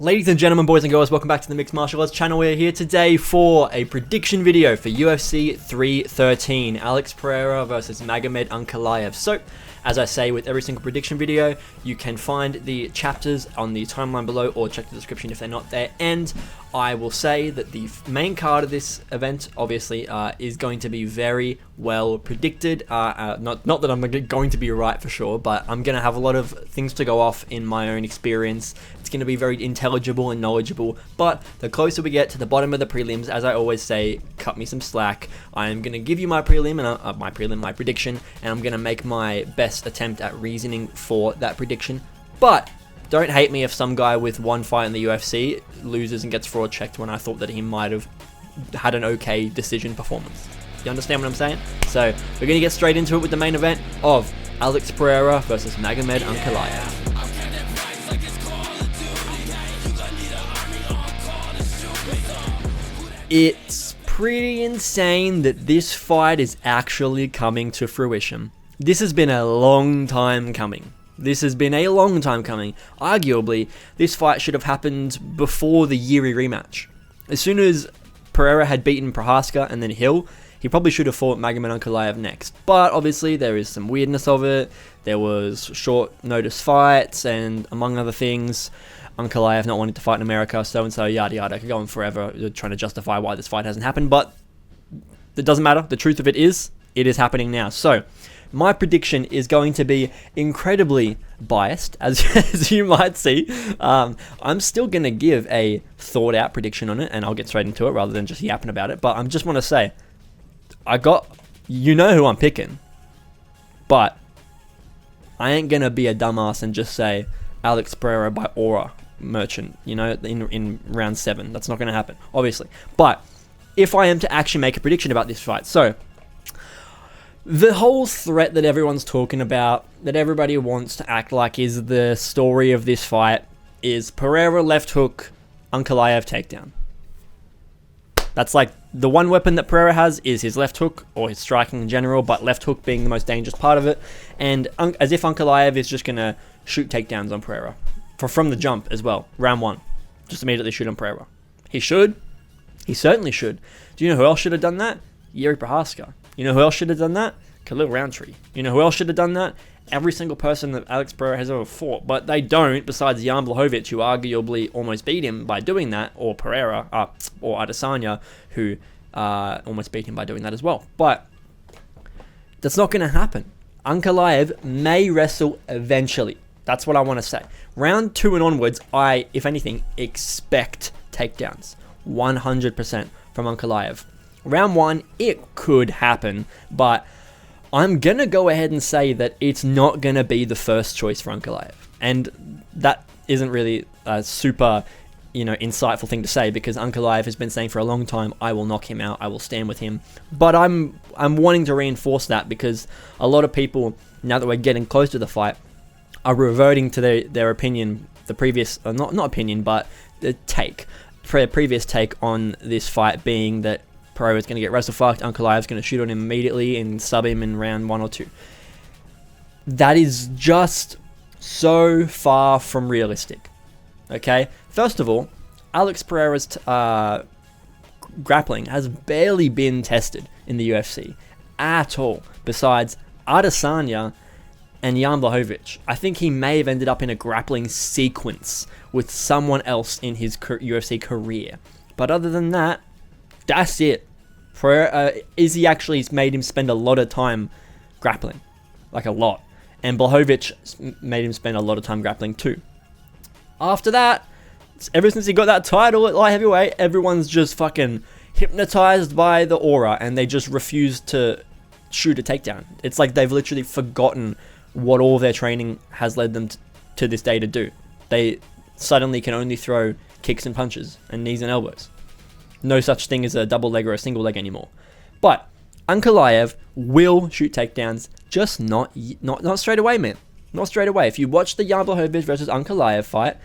Ladies and gentlemen, boys and girls, welcome back to the Mixed Martial Arts channel. We're here today for a prediction video for UFC 313, Alex Pereira versus Magomed Ankalaev. So, as I say with every single prediction video, you can find the chapters on the timeline below or check the description if they're not there. And I will say that the main card of this event, obviously, is going to be very well predicted. Not that I'm going to be right for sure, but I'm going to have a lot of things to go off in my own experience. It's going to be very intelligible and knowledgeable, but the closer we get to the bottom of the prelims, as I always say, cut me some slack. I am going to give you my prelim and my prediction, and I'm going to make my best attempt at reasoning for that prediction. But don't hate me if some guy with one fight in the UFC loses and gets fraud checked when I thought that he might have had an okay decision performance. You understand what I'm saying? So we're going to get straight into it with the main event of Alex Pereira versus Magomed Ankalaev. It's pretty insane that this fight is actually coming to fruition. This has been a long time coming. Arguably, this fight should have happened before the Yuri rematch. As soon as Pereira had beaten Prohaska and then Hill, he probably should have fought Magomed Ankalaev next. But obviously, there is some weirdness of it. There was short notice fights, and among other things, Ankalaev not wanting to fight in America, so-and-so, yada yada. I could go on forever trying to justify why this fight hasn't happened, but it doesn't matter. The truth of it is happening now. So, my prediction is going to be incredibly biased, as you might see. I'm still going to give a thought-out prediction on it, and I'll get straight into it rather than just yapping about it. But I just want to say, you know who I'm picking, but I ain't going to be a dumbass and just say Alex Pereira by aura merchant, in round 7. That's not going to happen, obviously. But if I am to actually make a prediction about this fight, so the whole threat that everyone's talking about, that everybody wants to act like is the story of this fight, is Pereira left hook, Ankalaev takedown. That's like the one weapon that Pereira has is his left hook, or his striking in general, but left hook being the most dangerous part of it. And as if Ankalaev is just going to shoot takedowns on Pereira from the jump as well, round 1. Just immediately shoot on Pereira. He should. He certainly should. Do you know who else should have done that? Yuri Prohaska. You know who else should have done that? Khalil Roundtree. You know who else should have done that? Every single person that Alex Pereira has ever fought. But they don't, besides Jan Blachowicz, who arguably almost beat him by doing that, or Pereira, or Adesanya, who almost beat him by doing that as well. But that's not going to happen. Ankalaev may wrestle eventually. That's what I want to say. Round 2 and onwards, I, if anything, expect takedowns. 100% from Ankalaev. Round 1, it could happen, but I'm going to go ahead and say that it's not going to be the first choice for Ankalaev. And that isn't really a super, insightful thing to say, because Ankalaev has been saying for a long time, I will knock him out, I will stand with him. But I'm wanting to reinforce that, because a lot of people, now that we're getting close to the fight, are reverting to their opinion, the previous, not opinion, but the previous take on this fight being that Pereira is going to get wrestle fucked, Ankalaev's going to shoot on him immediately and sub him in round 1 or 2. That is just so far from realistic. Okay? First of all, Alex Pereira's grappling has barely been tested in the UFC at all, besides Adesanya and Jan Blachowicz. I think he may have ended up in a grappling sequence with someone else in his UFC career. But other than that, that's it. Izzy actually made him spend a lot of time grappling. Like a lot. And Blachowicz made him spend a lot of time grappling too. After that, ever since he got that title at light heavyweight, everyone's just fucking hypnotized by the aura, and they just refuse to shoot a takedown. It's like they've literally forgotten what all their training has led them to this day to do. They suddenly can only throw kicks and punches and knees and elbows. No such thing as a double leg or a single leg anymore. But Ankalaev will shoot takedowns, just not straight away, man. Not straight away. If you watch the Jan Blachowicz versus Ankalaev fight,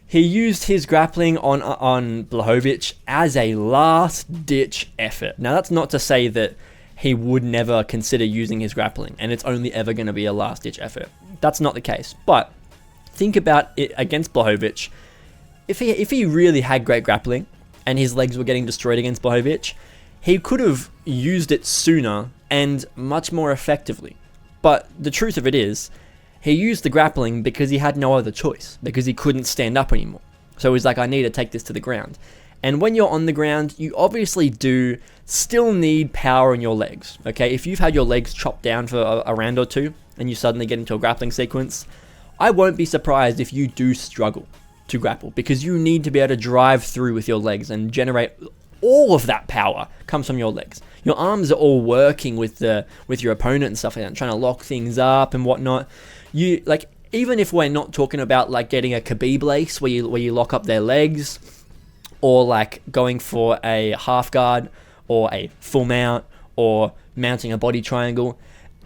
he used his grappling on Blachowicz as a last-ditch effort. Now, that's not to say that he would never consider using his grappling, and it's only ever going to be a last-ditch effort. That's not the case. But think about it against Blachowicz. if he really had great grappling and his legs were getting destroyed against Blachowicz, he could have used it sooner and much more effectively. But the truth of it is, he used the grappling because he had no other choice, because he couldn't stand up anymore. So he's like, I need to take this to the ground. And when you're on the ground, you obviously do still need power in your legs, okay? If you've had your legs chopped down for a round or two, and you suddenly get into a grappling sequence, I won't be surprised if you do struggle to grapple, because you need to be able to drive through with your legs and generate all of that power comes from your legs. Your arms are all working with your opponent and stuff like that, trying to lock things up and whatnot. You like, even if we're not talking about like getting a Khabib lace where you lock up their legs, or like going for a half guard or a full mount or mounting a body triangle,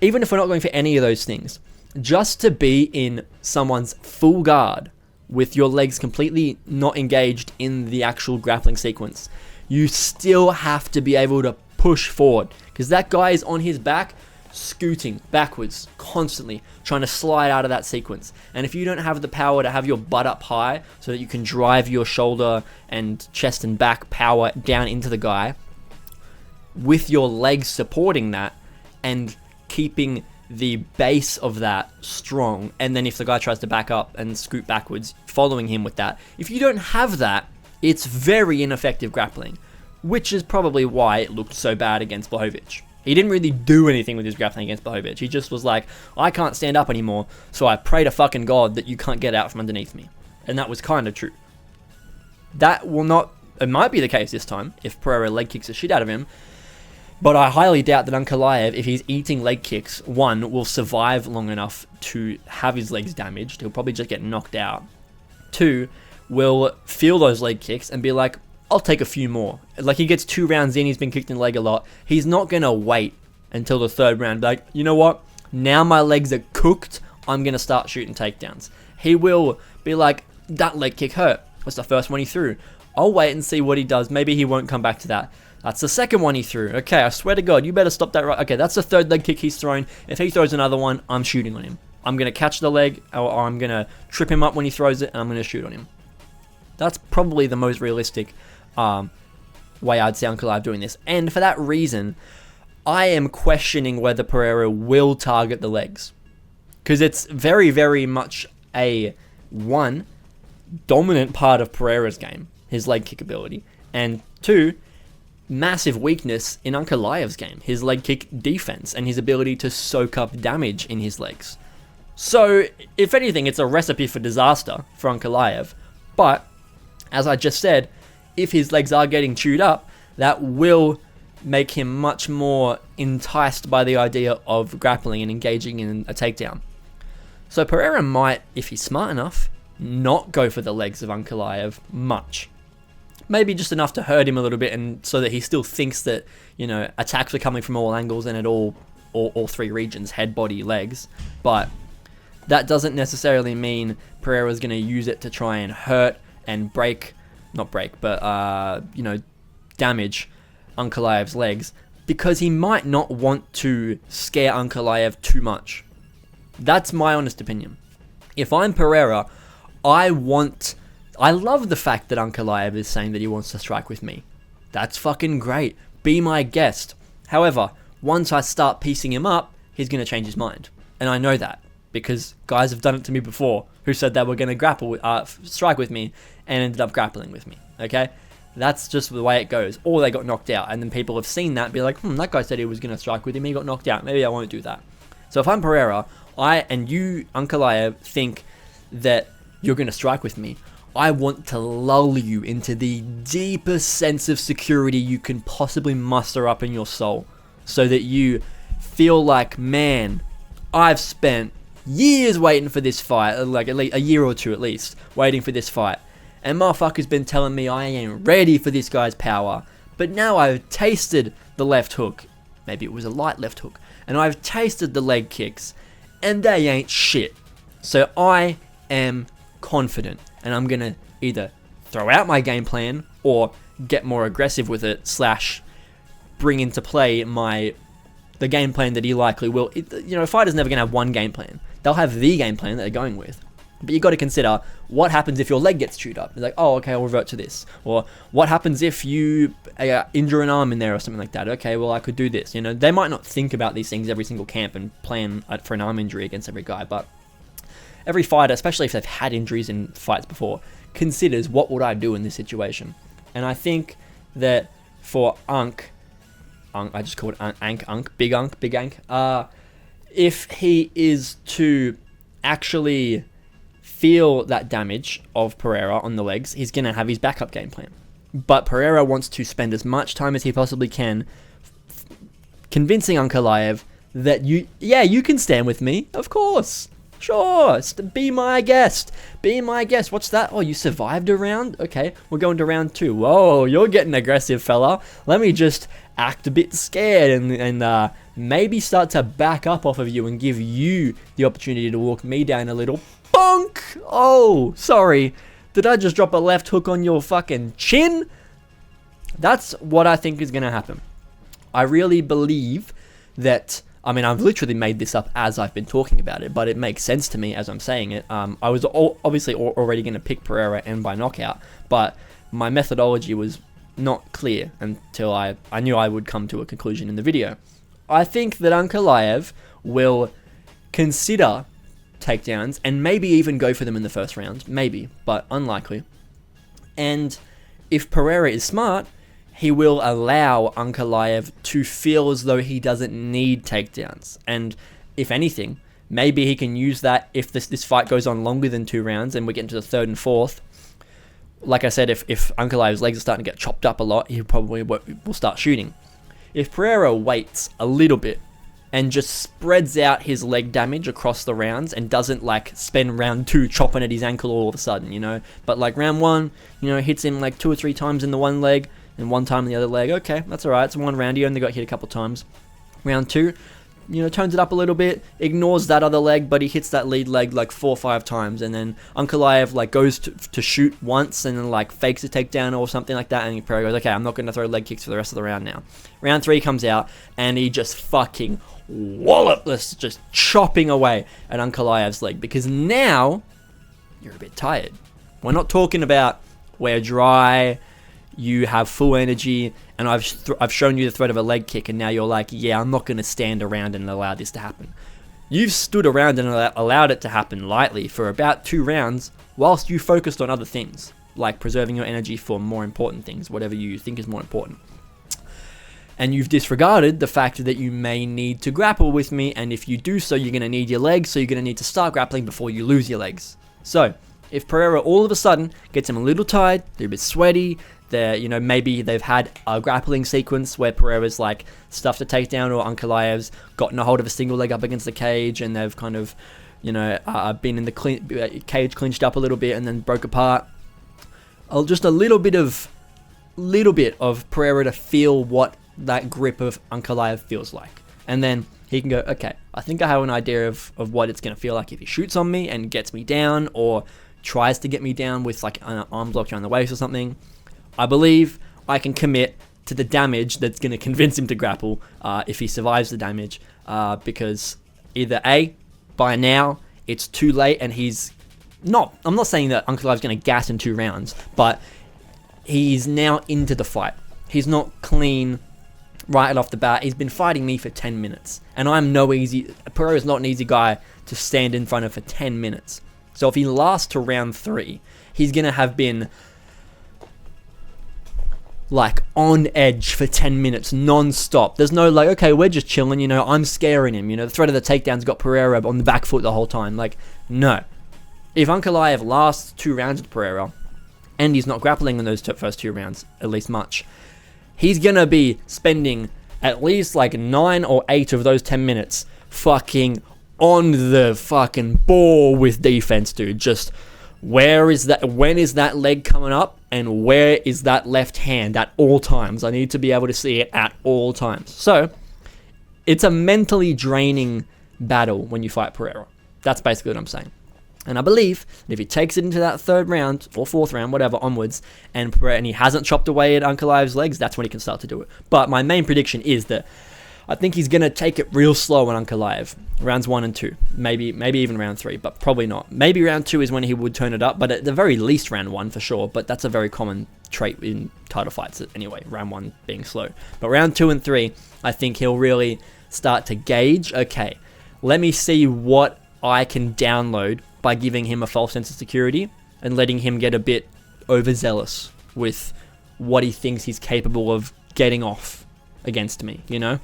even if we're not going for any of those things, just to be in someone's full guard with your legs completely not engaged in the actual grappling sequence, you still have to be able to push forward, because that guy is on his back scooting backwards constantly, trying to slide out of that sequence. And if you don't have the power to have your butt up high so that you can drive your shoulder and chest and back power down into the guy with your legs supporting that and keeping the base of that strong, and then if the guy tries to back up and scoot backwards, following him with that, if you don't have that, it's very ineffective grappling, which is probably why it looked so bad against Blachowicz. He didn't really do anything with his grappling against Blachowicz. He just was like, I can't stand up anymore, so I pray to fucking God that you can't get out from underneath me. And that was kind of true. That will not... It might be the case this time, if Pereira leg kicks the shit out of him, but I highly doubt that Ankalaev, if he's eating leg kicks, one, will survive long enough to have his legs damaged. He'll probably just get knocked out. Two, will feel those leg kicks and be like, I'll take a few more. Like, he gets 2 rounds in, he's been kicked in the leg a lot. He's not going to wait until the 3rd round. Be like, you know what? Now my legs are cooked, I'm going to start shooting takedowns. He will be like, that leg kick hurt. That's the first one he threw. I'll wait and see what he does. Maybe he won't come back to that. That's the 2nd one he threw. Okay, I swear to God, you better stop that right. Okay, that's the 3rd leg kick he's thrown. If he throws another one, I'm shooting on him. I'm going to catch the leg, or I'm going to trip him up when he throws it, and I'm going to shoot on him. That's probably the most realistic way I'd say Ankalaev doing this. And for that reason, I am questioning whether Pereira will target the legs. Because it's very, very much a, one, dominant part of Pereira's game, his leg kick ability. And 2, massive weakness in Ankalaev's game, his leg kick defense and his ability to soak up damage in his legs. So, if anything, it's a recipe for disaster for Ankalaev. But, as I just said, if his legs are getting chewed up, that will make him much more enticed by the idea of grappling and engaging in a takedown. So Pereira might, if he's smart enough, not go for the legs of Ankalaev much. Maybe just enough to hurt him a little bit, and so that he still thinks that, you know, attacks are coming from all angles and at all 3 regions, head, body, legs. But that doesn't necessarily mean Pereira's going to use it to try and hurt and damage Ankalaev's legs, because he might not want to scare Ankalaev too much. That's my honest opinion. If I'm Pereira, I love the fact that Ankalaev is saying that he wants to strike with me. That's fucking great. Be my guest. However, once I start piecing him up, he's going to change his mind. And I know that, because guys have done it to me before, who said they were going to strike with me, and ended up grappling with me, okay? That's just the way it goes. Or they got knocked out, and then people have seen that and be like, that guy said he was going to strike with him, he got knocked out, maybe I won't do that. So if I'm Pereira, and you, Ankalaev, think that you're going to strike with me, I want to lull you into the deepest sense of security you can possibly muster up in your soul, so that you feel like, man, I've spent years waiting for this fight, like at least a year or 2 at least, waiting for this fight. And motherfucker's been telling me I ain't ready for this guy's power. But now I've tasted the left hook. Maybe it was a light left hook. And I've tasted the leg kicks. And they ain't shit. So I am confident. And I'm going to either throw out my game plan or get more aggressive with it, / bring into play the game plan that he likely will. A fighter's never going to have one game plan. They'll have the game plan that they're going with. But you got to consider what happens if your leg gets chewed up. It's like, oh, okay, I'll revert to this. Or what happens if you injure an arm in there or something like that? Okay, well, I could do this. You know, they might not think about these things every single camp and plan for an arm injury against every guy, but every fighter, especially if they've had injuries in fights before, considers, what would I do in this situation? And I think that for I just called it Big Unk, if he is to actually feel that damage of Pereira on the legs, he's going to have his backup game plan. But Pereira wants to spend as much time as he possibly can convincing Ankalaev that you can stand with me, of course. Sure, be my guest. Be my guest. What's that? Oh, you survived a round? Okay, we're going to round 2. Whoa, you're getting aggressive, fella. Let me just act a bit scared and maybe start to back up off of you and give you the opportunity to walk me down a little. Bonk! Oh, sorry. Did I just drop a left hook on your fucking chin? That's what I think is going to happen. I really believe that... I mean, I've literally made this up as I've been talking about it, but it makes sense to me as I'm saying it. I was obviously already going to pick Pereira and by knockout, but my methodology was not clear until I knew I would come to a conclusion in the video. I think that Ankalaev will consider takedowns and maybe even go for them in the first round. Maybe, but unlikely. And if Pereira is smart, he will allow Ankalaev to feel as though he doesn't need takedowns. And if anything, maybe he can use that if this fight goes on longer than 2 rounds and we get into the 3rd and 4th. Like I said, if Ankalaev's legs are starting to get chopped up a lot, he probably will start shooting. If Pereira waits a little bit and just spreads out his leg damage across the rounds and doesn't like spend round 2 chopping at his ankle all of a sudden, you know, but like round 1, you know, hits him like 2 or 3 times in the one leg and 1 time in the other leg. Okay, that's alright. It's 1 round. He only got hit a couple times. Round 2, you know, tones it up a little bit, ignores that other leg, but he hits that lead leg like 4 or 5 times, and then Ankalaev like goes to shoot once and then like fakes a takedown or something like that, and Pereira goes, okay, I'm not going to throw leg kicks for the rest of the round now. Round 3 comes out and he just fucking wallopless, just chopping away at Ankalaev's leg, because now you're a bit tired. We're not talking about we're dry, you have full energy, and I've shown you the threat of a leg kick, and now you're like, yeah, I'm not going to stand around and allow this to happen. You've stood around and allowed it to happen lightly for about 2 rounds, whilst you focused on other things, like preserving your energy for more important things, whatever you think is more important. And you've disregarded the fact that you may need to grapple with me, and if you do so, you're going to need your legs, so you're going to need to start grappling before you lose your legs. So, if Pereira all of a sudden gets him a little tired, they're a bit sweaty, you know, maybe they've had a grappling sequence where Pereira's like stuffed a takedown, or Ankalaev's gotten a hold of a single leg up against the cage, and they've kind of, you know, been in the cage clinched up a little bit and then broke apart. Just a little bit of Pereira to feel what that grip of Ankalaev feels like, and then he can go, okay, I think I have an idea of what it's going to feel like if he shoots on me and gets me down, or tries to get me down with like an arm block around the waist or something. I believe I can commit to the damage that's going to convince him to grapple if he survives the damage, because either A, by now it's too late and I'm not saying that Ankalaev's going to gas in 2 rounds, but he's now into the fight. He's not clean right off the bat. He's been fighting me for 10 minutes, and Pereira's not an easy guy to stand in front of for 10 minutes. So if he lasts to round 3, he's going to have been like on edge for 10 minutes non-stop. There's no like, okay, we're just chilling, you know, I'm scaring him, you know, the threat of the takedown's got Pereira on the back foot the whole time. Like, no. If Ankalaev lasts 2 rounds with Pereira, and he's not grappling in those first 2 rounds, at least much, he's gonna be spending at least like 9 or 8 of those 10 minutes fucking on the fucking ball with defense, dude. Just, when is that leg coming up? And where is that left hand at all times? I need to be able to see it at all times. So, it's a mentally draining battle when you fight Pereira. That's basically what I'm saying. And I believe that if he takes it into that 3rd round, or 4th round, whatever, onwards, and he hasn't chopped away at Ankalaev's legs, that's when he can start to do it. But my main prediction is that I think he's going to take it real slow on Ankalaev. Rounds 1 and 2. Maybe even round 3, but probably not. Maybe round 2 is when he would turn it up, but at the very least round 1 for sure. But that's a very common trait in title fights anyway, round 1 being slow. But round 2 and 3, I think he'll really start to gauge, okay, let me see what I can download by giving him a false sense of security and letting him get a bit overzealous with what he thinks he's capable of getting off against me, you know?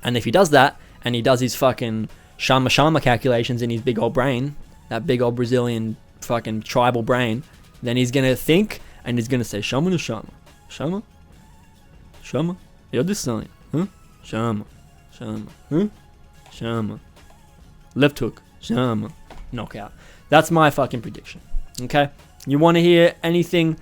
And if he does that, and he does his fucking shama calculations in his big old brain, that big old Brazilian fucking tribal brain, then he's going to think, and he's going to say, Shama no Shama. Shama? Shama? You're this sign, huh? Shama. Shama. Huh? Shama. Left hook. Shama. Knockout. That's my fucking prediction. Okay? You want to hear anything?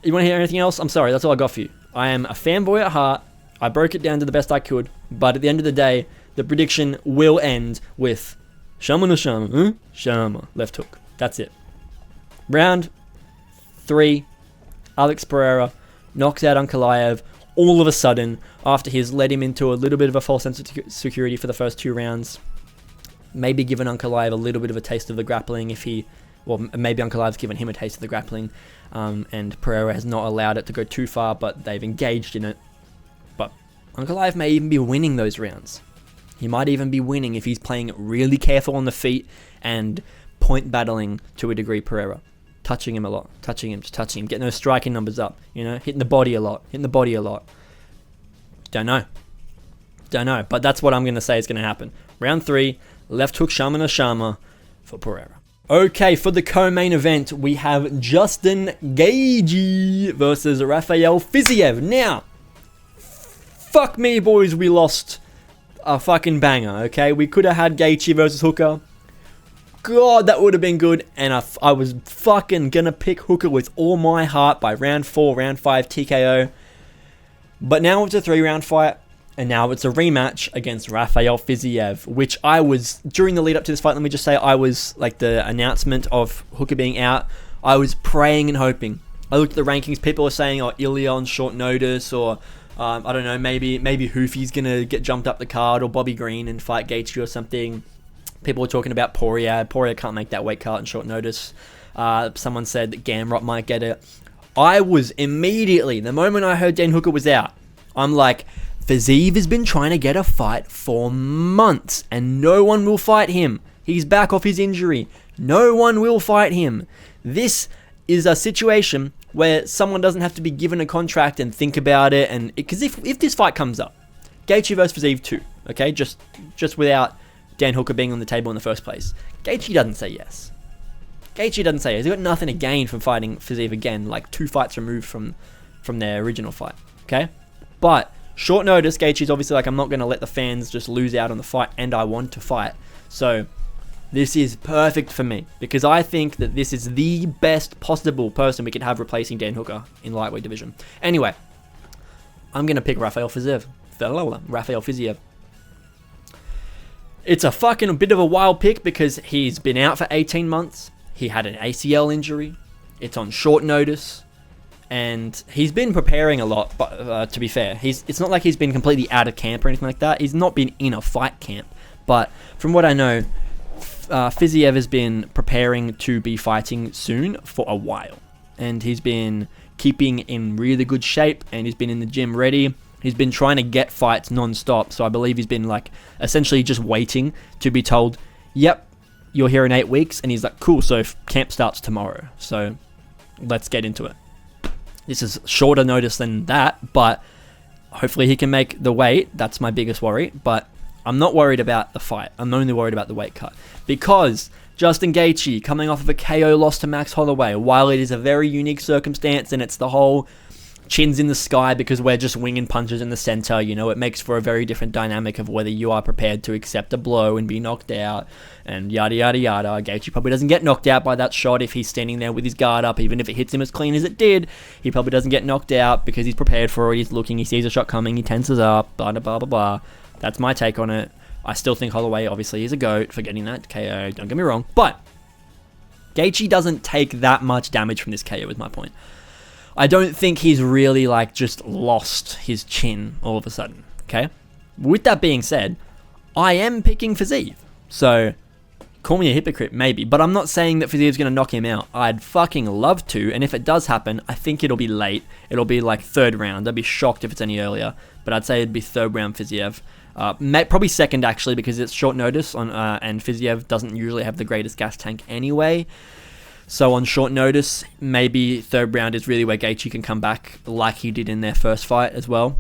You want to hear anything else? I'm sorry, that's all I got for you. I am a fanboy at heart. I broke it down to the best I could, but at the end of the day, the prediction will end with Shama no Shama, huh? Shama, left hook. That's it. Round 3, Alex Pereira knocks out Ankalaev all of a sudden after he's led him into a little bit of a false sense of security for the first 2 rounds. Maybe given Ankalaev a little bit of a taste of the grappling maybe Ankalaev's given him a taste of the grappling, and Pereira has not allowed it to go too far, but they've engaged in it. But Ankalaev may even be winning those rounds. He might even be winning if he's playing really careful on the feet and point battling to a degree Pereira. Touching him a lot. Touching him, getting those striking numbers up, you know, hitting the body a lot. Don't know. But that's what I'm going to say is going to happen. Round 3, left hook Shama no Shama for Pereira. Okay, for the co-main event, we have Justin Gaethje versus Rafael Fiziev. Now, fuck me, boys, we lost a fucking banger, okay? We could have had Gaethje versus Hooker. God, that would have been good. And I was fucking gonna pick Hooker with all my heart by round 4, round 5 TKO. But now it's a 3-round fight. And now it's a rematch against Rafael Fiziev, which I was, during the lead up to this fight, let me just say, I was, like, the announcement of Hooker being out, I was praying and hoping. I looked at the rankings, people were saying, Ilya on short notice, or, I don't know, maybe Hoofy's going to get jumped up the card, or Bobby Green and fight Gaethje or something. People were talking about Poirier. Poirier can't make that weight cut on short notice. Someone said that Gamrot might get it. I was immediately, the moment I heard Dan Hooker was out, I'm like, Fiziev has been trying to get a fight for months, and no one will fight him. He's back off his injury. No one will fight him. This is a situation where someone doesn't have to be given a contract and think about it, and because if this fight comes up, Gaethje versus Fiziev 2, okay, just without Dan Hooker being on the table in the first place, Gaethje doesn't say yes. Gaethje doesn't say yes. He's got nothing to gain from fighting Fiziev again, like 2 fights removed from their original fight, okay? But short notice, Gaethje's obviously like, I'm not going to let the fans just lose out on the fight, and I want to fight. So this is perfect for me, because I think that this is the best possible person we could have replacing Dan Hooker in lightweight division. Anyway, I'm going to pick Rafael Fiziev. It's a fucking bit of a wild pick because he's been out for 18 months. He had an ACL injury. It's on short notice. And he's been preparing a lot, but to be fair, it's not like he's been completely out of camp or anything like that. He's not been in a fight camp. But from what I know, Fiziev has been preparing to be fighting soon for a while. And he's been keeping in really good shape, and he's been in the gym ready. He's been trying to get fights non-stop, so I believe he's been like essentially just waiting to be told, yep, you're here in 8 weeks. And he's like, cool, so camp starts tomorrow. So let's get into it. This is shorter notice than that, but hopefully he can make the weight. That's my biggest worry, but I'm not worried about the fight. I'm only worried about the weight cut, because Justin Gaethje coming off of a KO loss to Max Holloway, while it is a very unique circumstance and it's the whole chins in the sky because we're just winging punches in the center, you know, it makes for a very different dynamic of whether you are prepared to accept a blow and be knocked out and yada yada yada. Gaethje probably doesn't get knocked out by that shot if he's standing there with his guard up, even if it hits him as clean as it did. He probably doesn't get knocked out because he's prepared for it, he's looking, he sees a shot coming, he tenses up, blah blah blah blah. That's my take on it. I still think Holloway obviously is a GOAT for getting that KO, don't get me wrong, but Gaethje doesn't take that much damage from this KO is my point. I don't think he's really like just lost his chin all of a sudden, okay? With that being said, I am picking Fiziev. So, call me a hypocrite, maybe. But I'm not saying that Fiziev's going to knock him out. I'd fucking love to. And if it does happen, I think it'll be late. It'll be like 3rd round. I'd be shocked if it's any earlier. But I'd say it'd be 3rd round Fiziev. Probably 2nd, actually, because it's short notice. And Fiziev doesn't usually have the greatest gas tank anyway. So on short notice, maybe 3rd round is really where Gaethje can come back like he did in their first fight as well.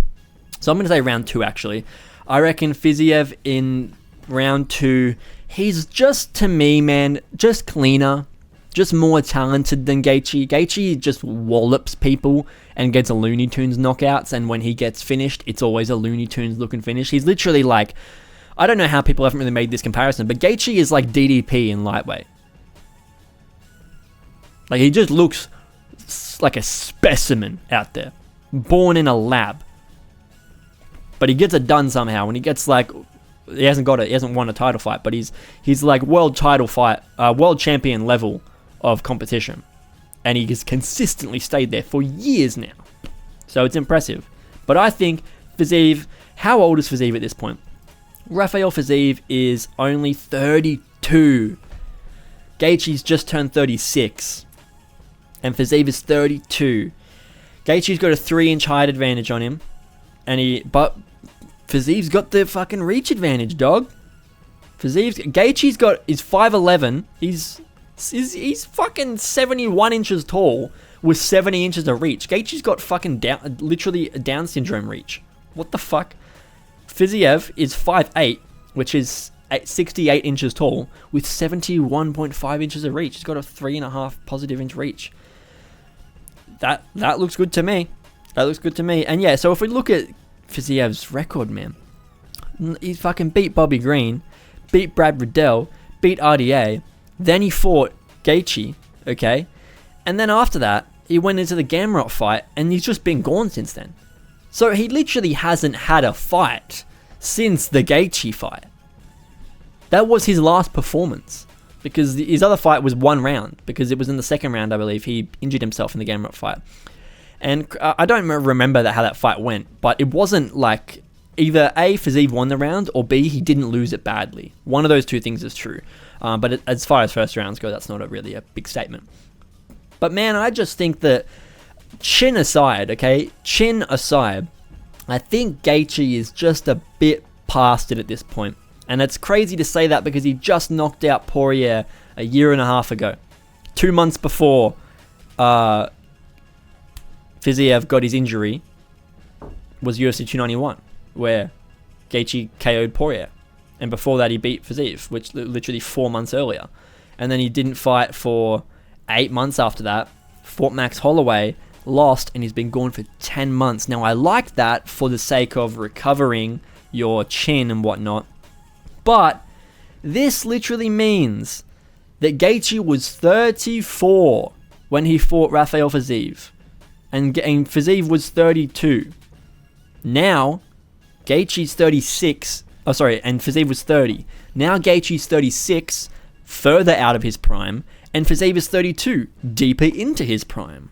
So I'm going to say round 2, actually. I reckon Fiziev in round 2, he's just, to me, man, just cleaner, just more talented than Gaethje. Gaethje just wallops people and gets a Looney Tunes knockouts, and when he gets finished, it's always a Looney Tunes looking finish. He's literally like, I don't know how people haven't really made this comparison, but Gaethje is like DDP in lightweight. Like, he just looks like a specimen out there, born in a lab. But he gets it done somehow. When he gets like, he hasn't won a title fight, but he's like world champion level of competition, and he has consistently stayed there for years now. So it's impressive. But I think Fiziev, how old is Fiziev at this point? Rafael Fiziev is only 32. Gaethje's just turned 36, and Fiziev is 32. Gaethje's got a 3-inch height advantage on him. But Fiziev's got the fucking reach advantage, dog. Gaethje's got is 5'11". He's fucking 71 inches tall with 70 inches of reach. Gaethje's got fucking literally a Down syndrome reach. What the fuck? Fiziev is 5'8", which is 68 inches tall with 71.5 inches of reach. He's got a 3.5 positive inch reach. That looks good to me. That looks good to me. And yeah, so if we look at Fiziev's record, man, he fucking beat Bobby Green, beat Brad Riddell, beat RDA, then he fought Gaethje, okay? And then after that, he went into the Gamrot fight, and he's just been gone since then. So he literally hasn't had a fight since the Gaethje fight. That was his last performance, because his other fight was 1 round, because it was in the 2nd round, I believe. He injured himself in the Gamrot fight. And I don't remember how that fight went, but it wasn't like either A, Fiziev won the round, or B, he didn't lose it badly. One of those two things is true. But as far as first rounds go, that's not really a big statement. But man, I just think that chin aside, okay? Chin aside, I think Gaethje is just a bit past it at this point. And it's crazy to say that because he just knocked out Poirier a year and a half ago. 2 months before Fiziev got his injury was UFC 291, where Gaethje KO'd Poirier. And before that, he beat Fiziev, which literally 4 months earlier. And then he didn't fight for 8 months after that, fought Max Holloway, lost, and he's been gone for 10 months. Now, I like that for the sake of recovering your chin and whatnot. But this literally means that Gaethje was 34 when he fought Rafael Fiziev. And Fiziev was 32. Now, Gaethje's 36. Oh, sorry, and Fiziev was 30. Now Gaethje's 36, further out of his prime, and Fiziev is 32, deeper into his prime.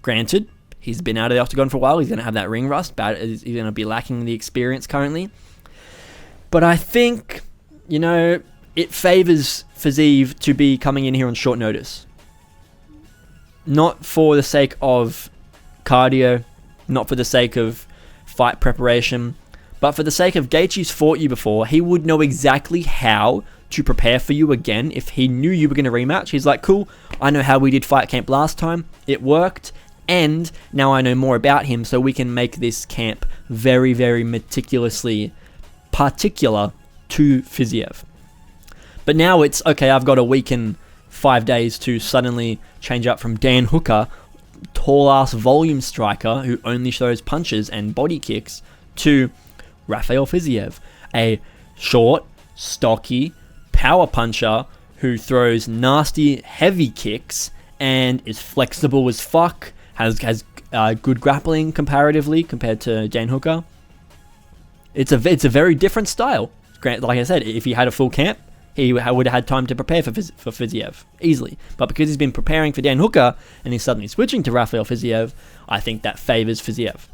Granted, he's been out of the octagon for a while. He's going to have that ring rust. He's going to be lacking the experience currently. But I think, it favors Fiziev to be coming in here on short notice. Not for the sake of cardio, not for the sake of fight preparation, but for the sake of Gaethje's fought you before. He would know exactly how to prepare for you again if he knew you were going to rematch. He's like, cool, I know how we did fight camp last time. It worked. And now I know more about him, so we can make this camp very, very meticulously particular to Fiziev. But now it's, okay, I've got a week and 5 days to suddenly change up from Dan Hooker, tall-ass volume striker who only shows punches and body kicks, to Rafael Fiziev, a short, stocky power puncher who throws nasty, heavy kicks and is flexible as fuck, has good grappling comparatively compared to Dan Hooker. It's a very different style. Like I said, if he had a full camp, he would have had time to prepare for Fiziev easily. But because he's been preparing for Dan Hooker and he's suddenly switching to Rafael Fiziev, I think that favors Fiziev.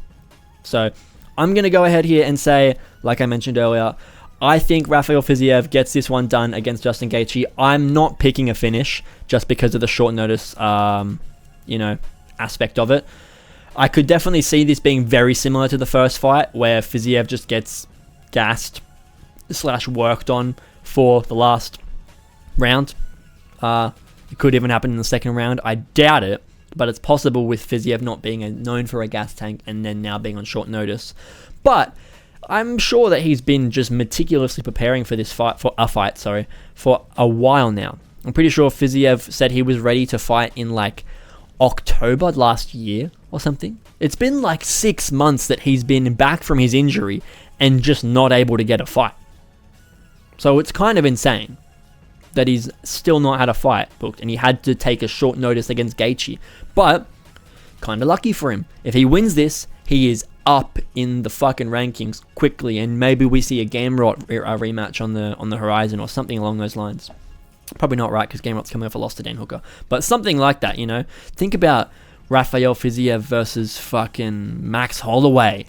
So I'm going to go ahead here and say, like I mentioned earlier, I think Rafael Fiziev gets this one done against Justin Gaethje. I'm not picking a finish just because of the short notice, aspect of it. I could definitely see this being very similar to the first fight, where Fiziev just gets gassed / worked on for the last round. It could even happen in the second round. I doubt it, but it's possible with Fiziev not being known for a gas tank and then now being on short notice. But I'm sure that he's been just meticulously preparing for this fight, for a while now. I'm pretty sure Fiziev said he was ready to fight in like October last year or something. It's been like 6 months that he's been back from his injury and just not able to get a fight. So it's kind of insane that he's still not had a fight booked and he had to take a short notice against Gaethje. But kind of lucky for him. If he wins this, he is up in the fucking rankings quickly, and maybe we see a Gamrot rematch on the horizon or something along those lines. Probably not right, because Gamrot's coming off a loss to Dan Hooker, but something like that, Think about Rafael Fiziev versus fucking Max Holloway.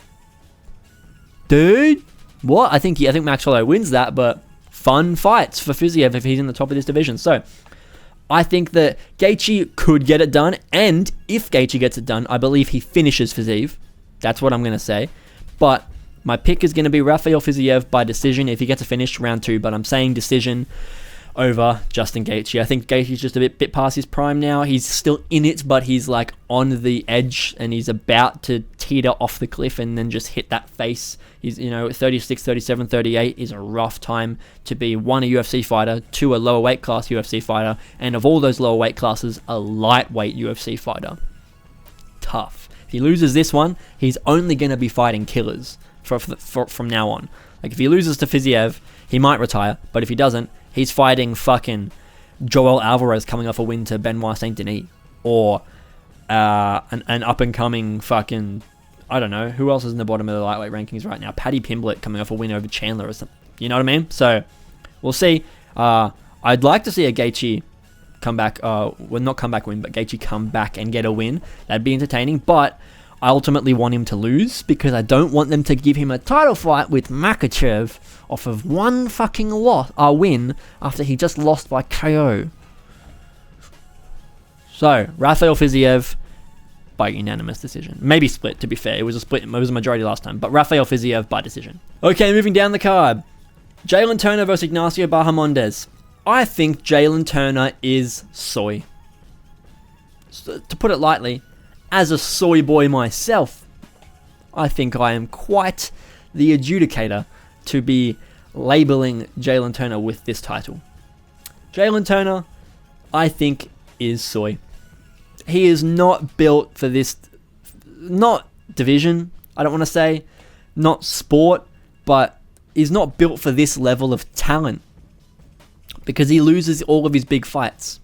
Dude, what? I think Max Holloway wins that, but fun fights for Fiziev if he's in the top of this division. So I think that Gaethje could get it done, and if Gaethje gets it done, I believe he finishes Fiziev. That's what I'm going to say. But my pick is going to be Rafael Fiziev by decision if he gets a finish round 2, but I'm saying decision over Justin Gaethje. I think Gaethje's just a bit past his prime now. He's still in it, but he's like on the edge and he's about to teeter off the cliff and then just hit that face. He's, 36, 37, 38 is a rough time to be, 1, a UFC fighter, 2, a lower weight class UFC fighter, and of all those lower weight classes, a lightweight UFC fighter. Tough. If he loses this one, he's only going to be fighting killers from now on. Like, if he loses to Fiziev, he might retire, but if he doesn't, he's fighting fucking Joel Alvarez coming off a win to Benoit Saint Denis, or an up-and-coming fucking, I don't know, who else is in the bottom of the lightweight rankings right now? Paddy Pimblett coming off a win over Chandler or something. You know what I mean? So, we'll see. I'd like to see a Gaethje come back, not come back win, but Gaethje come back and get a win. That'd be entertaining, but I ultimately want him to lose because I don't want them to give him a title fight with Makhachev off of one fucking win after he just lost by KO. So, Rafael Fiziev by unanimous decision. Maybe split, to be fair. It was a split. It was a majority last time, but Rafael Fiziev by decision. Okay, moving down the card. Jalin Turner versus Ignacio Bahamondes. I think Jalin Turner is soy. So, to put it lightly, as a soy boy myself, I think I am quite the adjudicator to be labeling Jalin Turner with this title. Jalin Turner, I think, is soy. He is not built for this, not division, I don't want to say, not sport, but is not built for this level of talent. Because he loses all of his big fights.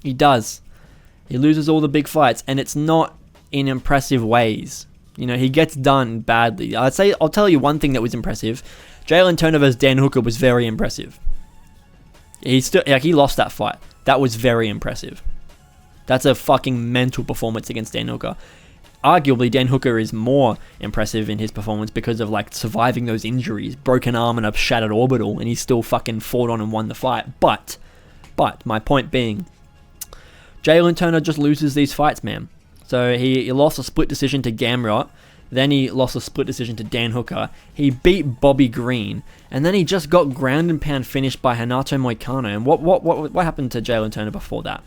He does. He loses all the big fights, and it's not in impressive ways. He gets done badly. I'll tell you one thing that was impressive. Jalin Turner versus Dan Hooker was very impressive. He lost that fight. That was very impressive. That's a fucking mental performance against Dan Hooker. Arguably, Dan Hooker is more impressive in his performance because of surviving those injuries, broken arm and a shattered orbital, and he still fucking fought on and won the fight. But my point being, Jalin Turner just loses these fights, man. So he lost a split decision to Gamrot, then he lost a split decision to Dan Hooker. He beat Bobby Green, and then he just got ground and pound finished by Renato Moicano. And what happened to Jalin Turner before that?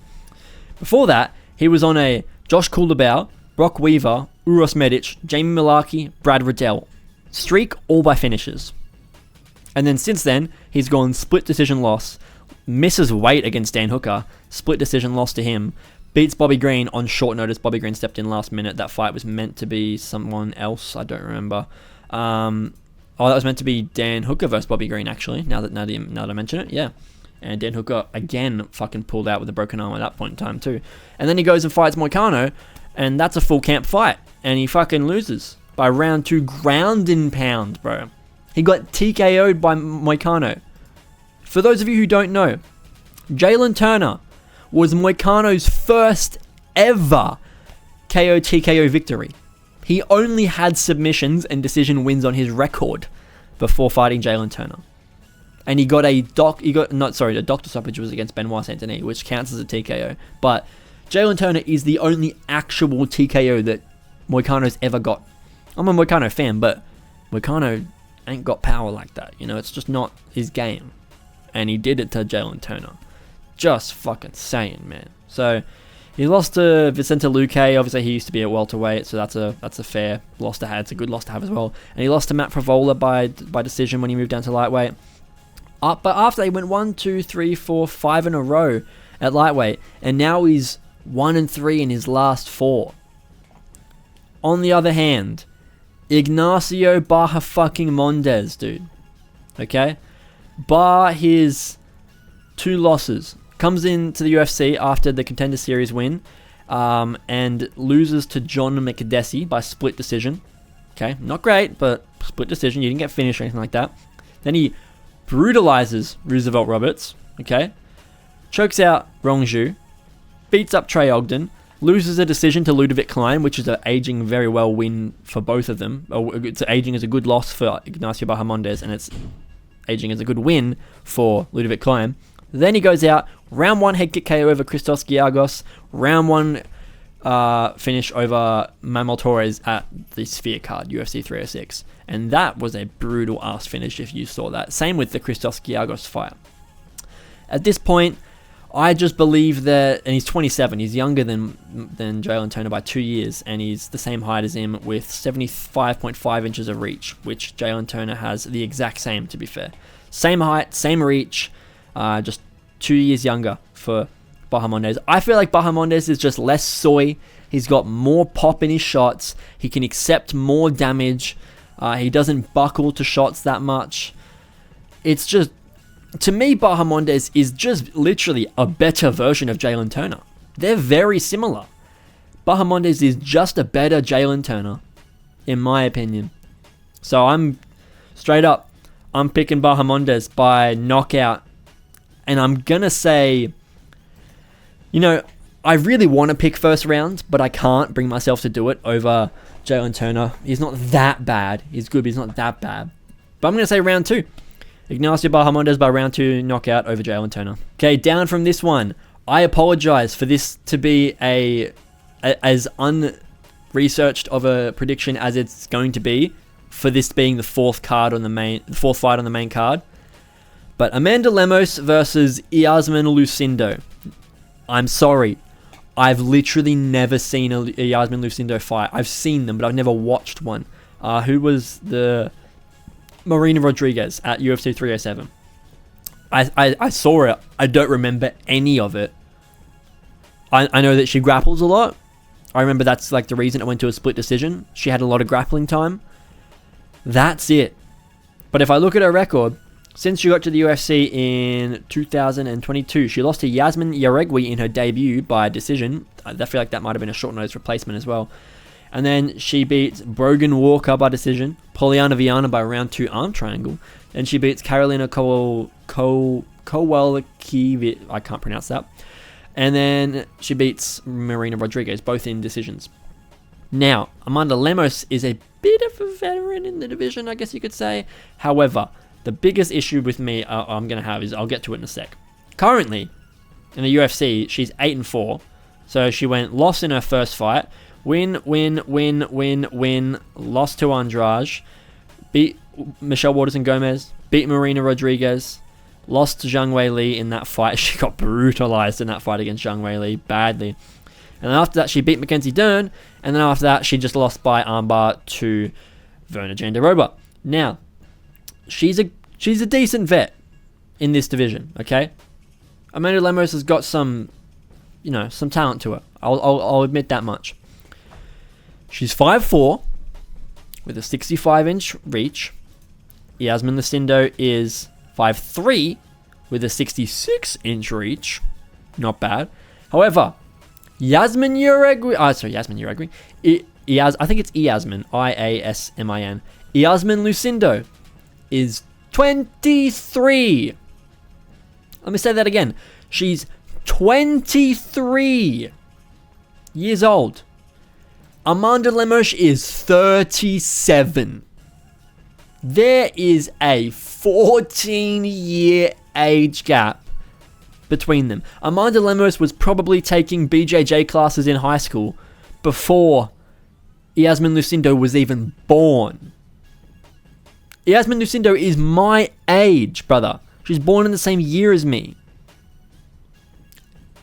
Before that, he was on a Josh Kulabau, Brock Weaver, Uros Medic, Jamie Malarkey, Brad Riddell streak, all by finishes. And then since then, he's gone split decision loss, misses weight against Dan Hooker, split decision loss to him, beats Bobby Green on short notice. Bobby Green stepped in last minute. That fight was meant to be someone else. I don't remember. That was meant to be Dan Hooker versus Bobby Green, actually, now that I mention it, yeah. And Dan Hooker, again, fucking pulled out with a broken arm at that point in time, too. And then he goes and fights Moicano, and that's a full camp fight. And he fucking loses by round 2, ground and pound, bro. He got TKO'd by Moicano. For those of you who don't know, Jalin Turner was Moicano's first ever KO TKO victory. He only had submissions and decision wins on his record before fighting Jalin Turner. And he got a doctor stoppage was against Benoit Saint-Denis, which counts as a TKO. But Jalin Turner is the only actual TKO that Moicano's ever got. I'm a Moicano fan, but Moicano ain't got power like that. You know, it's just not his game. And he did it to Jalin Turner. Just fucking saying, man. So he lost to Vicente Luque. Obviously, he used to be at welterweight, so that's a fair loss to have. It's a good loss to have as well. And he lost to Matt Favola by decision when he moved down to lightweight. But after he went 1, 2, 3, 4, 5 in a row at lightweight, and now he's 1-3 in his last 4. On the other hand, Ignacio Bahamondes, dude. Okay? Bar his 2 losses. Comes into the UFC after the Contender Series win and loses to John McDessie by split decision. Okay? Not great, but split decision. You didn't get finished or anything like that. Then he brutalizes Roosevelt Roberts. Okay? Chokes out Rongju. Beats up Trey Ogden. Loses a decision to Ludovic Klein, which is an aging very well win for both of them. It's aging as a good loss for Ignacio Bahamondes, and it's aging as a good win for Ludovic Klein. Then he goes out, round 1 head kick KO over Christos Giagos, round 1 finish over Manuel Torres at the Sphere card, UFC 306. And that was a brutal ass finish if you saw that. Same with the Christos Giagos fight. At this point, I just believe that, and he's 27, he's younger than Jalin Turner by 2 years, and he's the same height as him with 75.5 inches of reach, which Jalin Turner has the exact same, to be fair. Same height, same reach, just 2 years younger for Bahamondes. I feel like Bahamondes is just less soy. He's got more pop in his shots. He can accept more damage. He doesn't buckle to shots that much. It's just, to me, Bahamondes is just literally a better version of Jalin Turner. They're very similar. Bahamondes is just a better Jalin Turner, in my opinion. So I'm picking Bahamondes by knockout. And I'm going to say, you know, I really want to pick first round, but I can't bring myself to do it over Jalin Turner. He's not that bad. He's good, but he's not that bad. But I'm going to say round 2. Ignacio Bahamondes by round 2 knockout over Jalin Turner. Okay, down from this one. I apologize for this to be as unresearched of a prediction as it's going to be, for this being the fourth fight on the main card. But Amanda Lemos versus Iasmin Lucindo. I'm sorry. I've literally never seen a Iasmin Lucindo fight. I've seen them, but I've never watched one. Who was the Marina Rodriguez at UFC 307? I saw it. I don't remember any of it. I know that she grapples a lot. I remember that's like the reason it went to a split decision. She had a lot of grappling time. That's it. But if I look at her record, since she got to the UFC in 2022, she lost to Yasmin Yaregui in her debut by decision. I feel like that might have been a short notice replacement as well. And then she beats Brogan Walker by decision, Poliana Viana by round 2 arm triangle, and she beats Carolina Kowalkiewicz, I can't pronounce that. And then she beats Marina Rodriguez, both in decisions. Now, Amanda Lemos is a bit of a veteran in the division, I guess you could say. However, the biggest issue with me I'm going to have is, I'll get to it in a sec. Currently, in the UFC, she's 8-4. So she went loss in her first fight. Win, lost to Andrade. Beat Michelle Waterson-Gomez. Beat Marina Rodriguez. Lost to Zhang Weili in that fight. She got brutalized in that fight against Zhang Weili badly. And then after that, she beat Mackenzie Dern. And then after that, she just lost by armbar to Verna Jandiroba. Now, she's a decent vet in this division, okay? Amanda Lemos has got some talent to her. I'll admit that much. She's 5'4", with a 65-inch reach. Iasmin Lucindo is 5'3", with a 66-inch reach. Not bad. However, Yasmin Yaregui... I think it's Iasmin. Iasmin. Iasmin Lucindo is 23. Let me say that again. She's 23 years old. Amanda Lemos is 37. There is a 14-year age gap between them. Amanda Lemos was probably taking BJJ classes in high school before Iasmin Lucindo was even born. Iasmin Lucindo is my age, brother. She's born in the same year as me.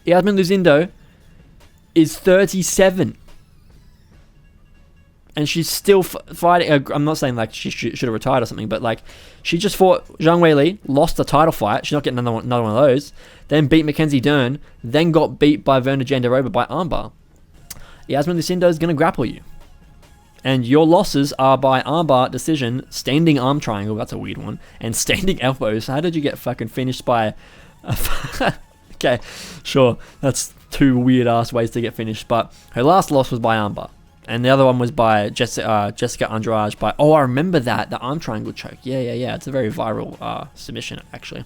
Iasmin Lucindo is 37. And she's still fighting. I'm not saying like she should have retired or something, but like she just fought Zhang Weili, lost the title fight. She's not getting another one of those. Then beat Mackenzie Dern. Then got beat by Virna Jandiroba by armbar. Iasmin Lucindo is going to grapple you. And your losses are by armbar decision, standing arm triangle, that's a weird one, and standing elbows. How did you get fucking finished by... Okay, sure, that's two weird ass ways to get finished, but her last loss was by armbar. And the other one was by Jessica Andrade by... Oh, I remember that. The arm triangle choke. Yeah. It's a very viral submission, actually.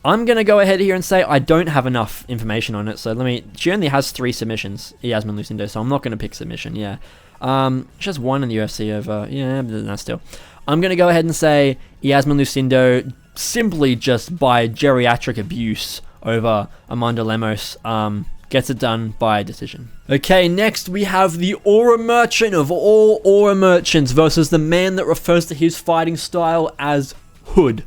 I'm going to go ahead here and say I don't have enough information on it. So she only has 3 submissions, Iasmin Lucindo. So I'm not going to pick submission, yeah. She has 1 in the UFC over... Yeah, but no, still. I'm going to go ahead and say Iasmin Lucindo simply just by geriatric abuse over Amanda Lemos. Gets it done by decision. Okay, next we have the Aura Merchant of all Aura Merchants versus the man that refers to his fighting style as Hood.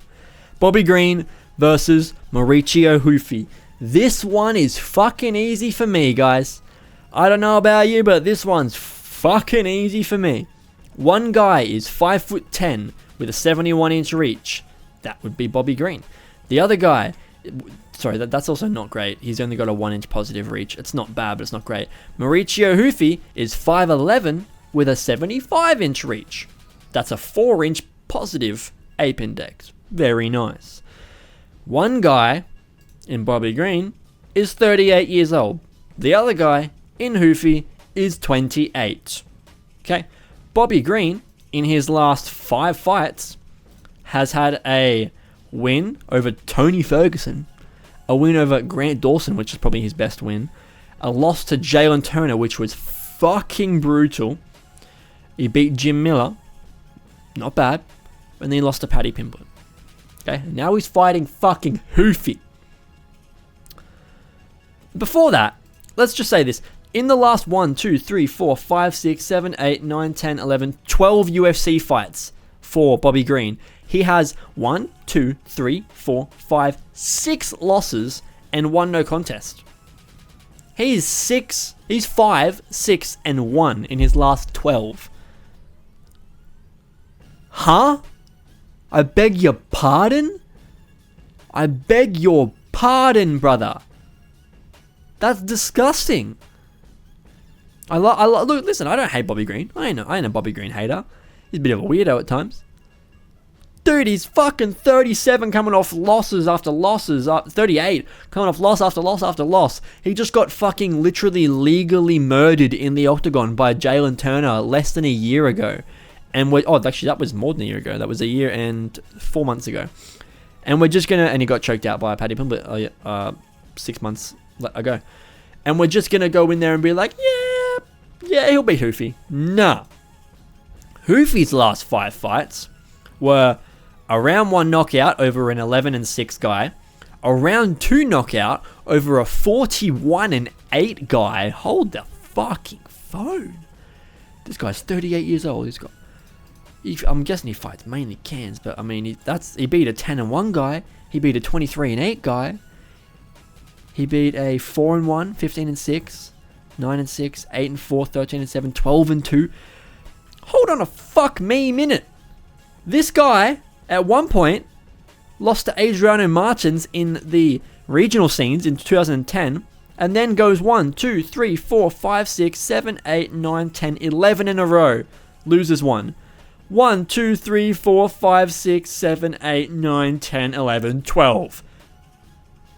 Bobby Green versus Mauricio Ruffy. This one is fucking easy for me, guys. I don't know about you, but this one's fucking easy for me. One guy is 5'10" with a 71-inch reach. That would be Bobby Green. The other guy... Sorry, that's also not great. He's only got a 1-inch positive reach. It's not bad, but it's not great. Mauricio Ruffy is 5'11" with a 75-inch reach. That's a 4-inch positive ape index. Very nice. One guy in Bobby Green is 38 years old. The other guy in Ruffy is 28. Okay, Bobby Green, in his last 5 fights, has had a win over Tony Ferguson, a win over Grant Dawson, which is probably his best win, a loss to Jalin Turner, which was fucking brutal. He beat Jim Miller, not bad, and then he lost to Paddy Pimblett. Okay, now he's fighting fucking Ruffy. Before that, let's just say this. In the last 1, 2, 3, 4, 5, 6, 7, 8, 9, 10, 11, 12 UFC fights for Bobby Green, he has 1, 2, 3, 4, 5, 6 losses and 1 no contest. He's 5, 6, and 1 in his last 12. Huh? I beg your pardon? I beg your pardon, brother. That's disgusting. Look, listen, I don't hate Bobby Green. I ain't a Bobby Green hater. He's a bit of a weirdo at times. Dude, he's fucking 37 coming off losses after losses. 38 coming off loss after loss after loss. He just got fucking literally legally murdered in the octagon by Jalin Turner less than a year ago. And actually that was more than a year ago. That was a year and 4 months ago. And we're just gonna... And he got choked out by Paddy Pimblett 6 months ago. And we're just gonna go in there and be like, yeah, he'll beat Ruffy. Nah. Ruffy's last 5 fights were a round 1 knockout over an 11-6 guy, a round 2 knockout over a 41-8 guy. Hold the fucking phone. This guy's 38 years old. I'm guessing he fights mainly cans, but I mean, he beat a 10-1 guy. He beat a 23-8 guy. He beat a 4-1, 15-6, 9-6, 8-4, 13-7, 12-2. Hold on a fuck me minute. This guy, at one point, lost to Adriano Martins in the regional scenes in 2010, and then goes 1, 2, 3, 4, 5, 6, 7, 8, 9, 10, 11 in a row. Loses 1. 1, 2, 3, 4, 5, 6, 7, 8, 9, 10, 11, 12.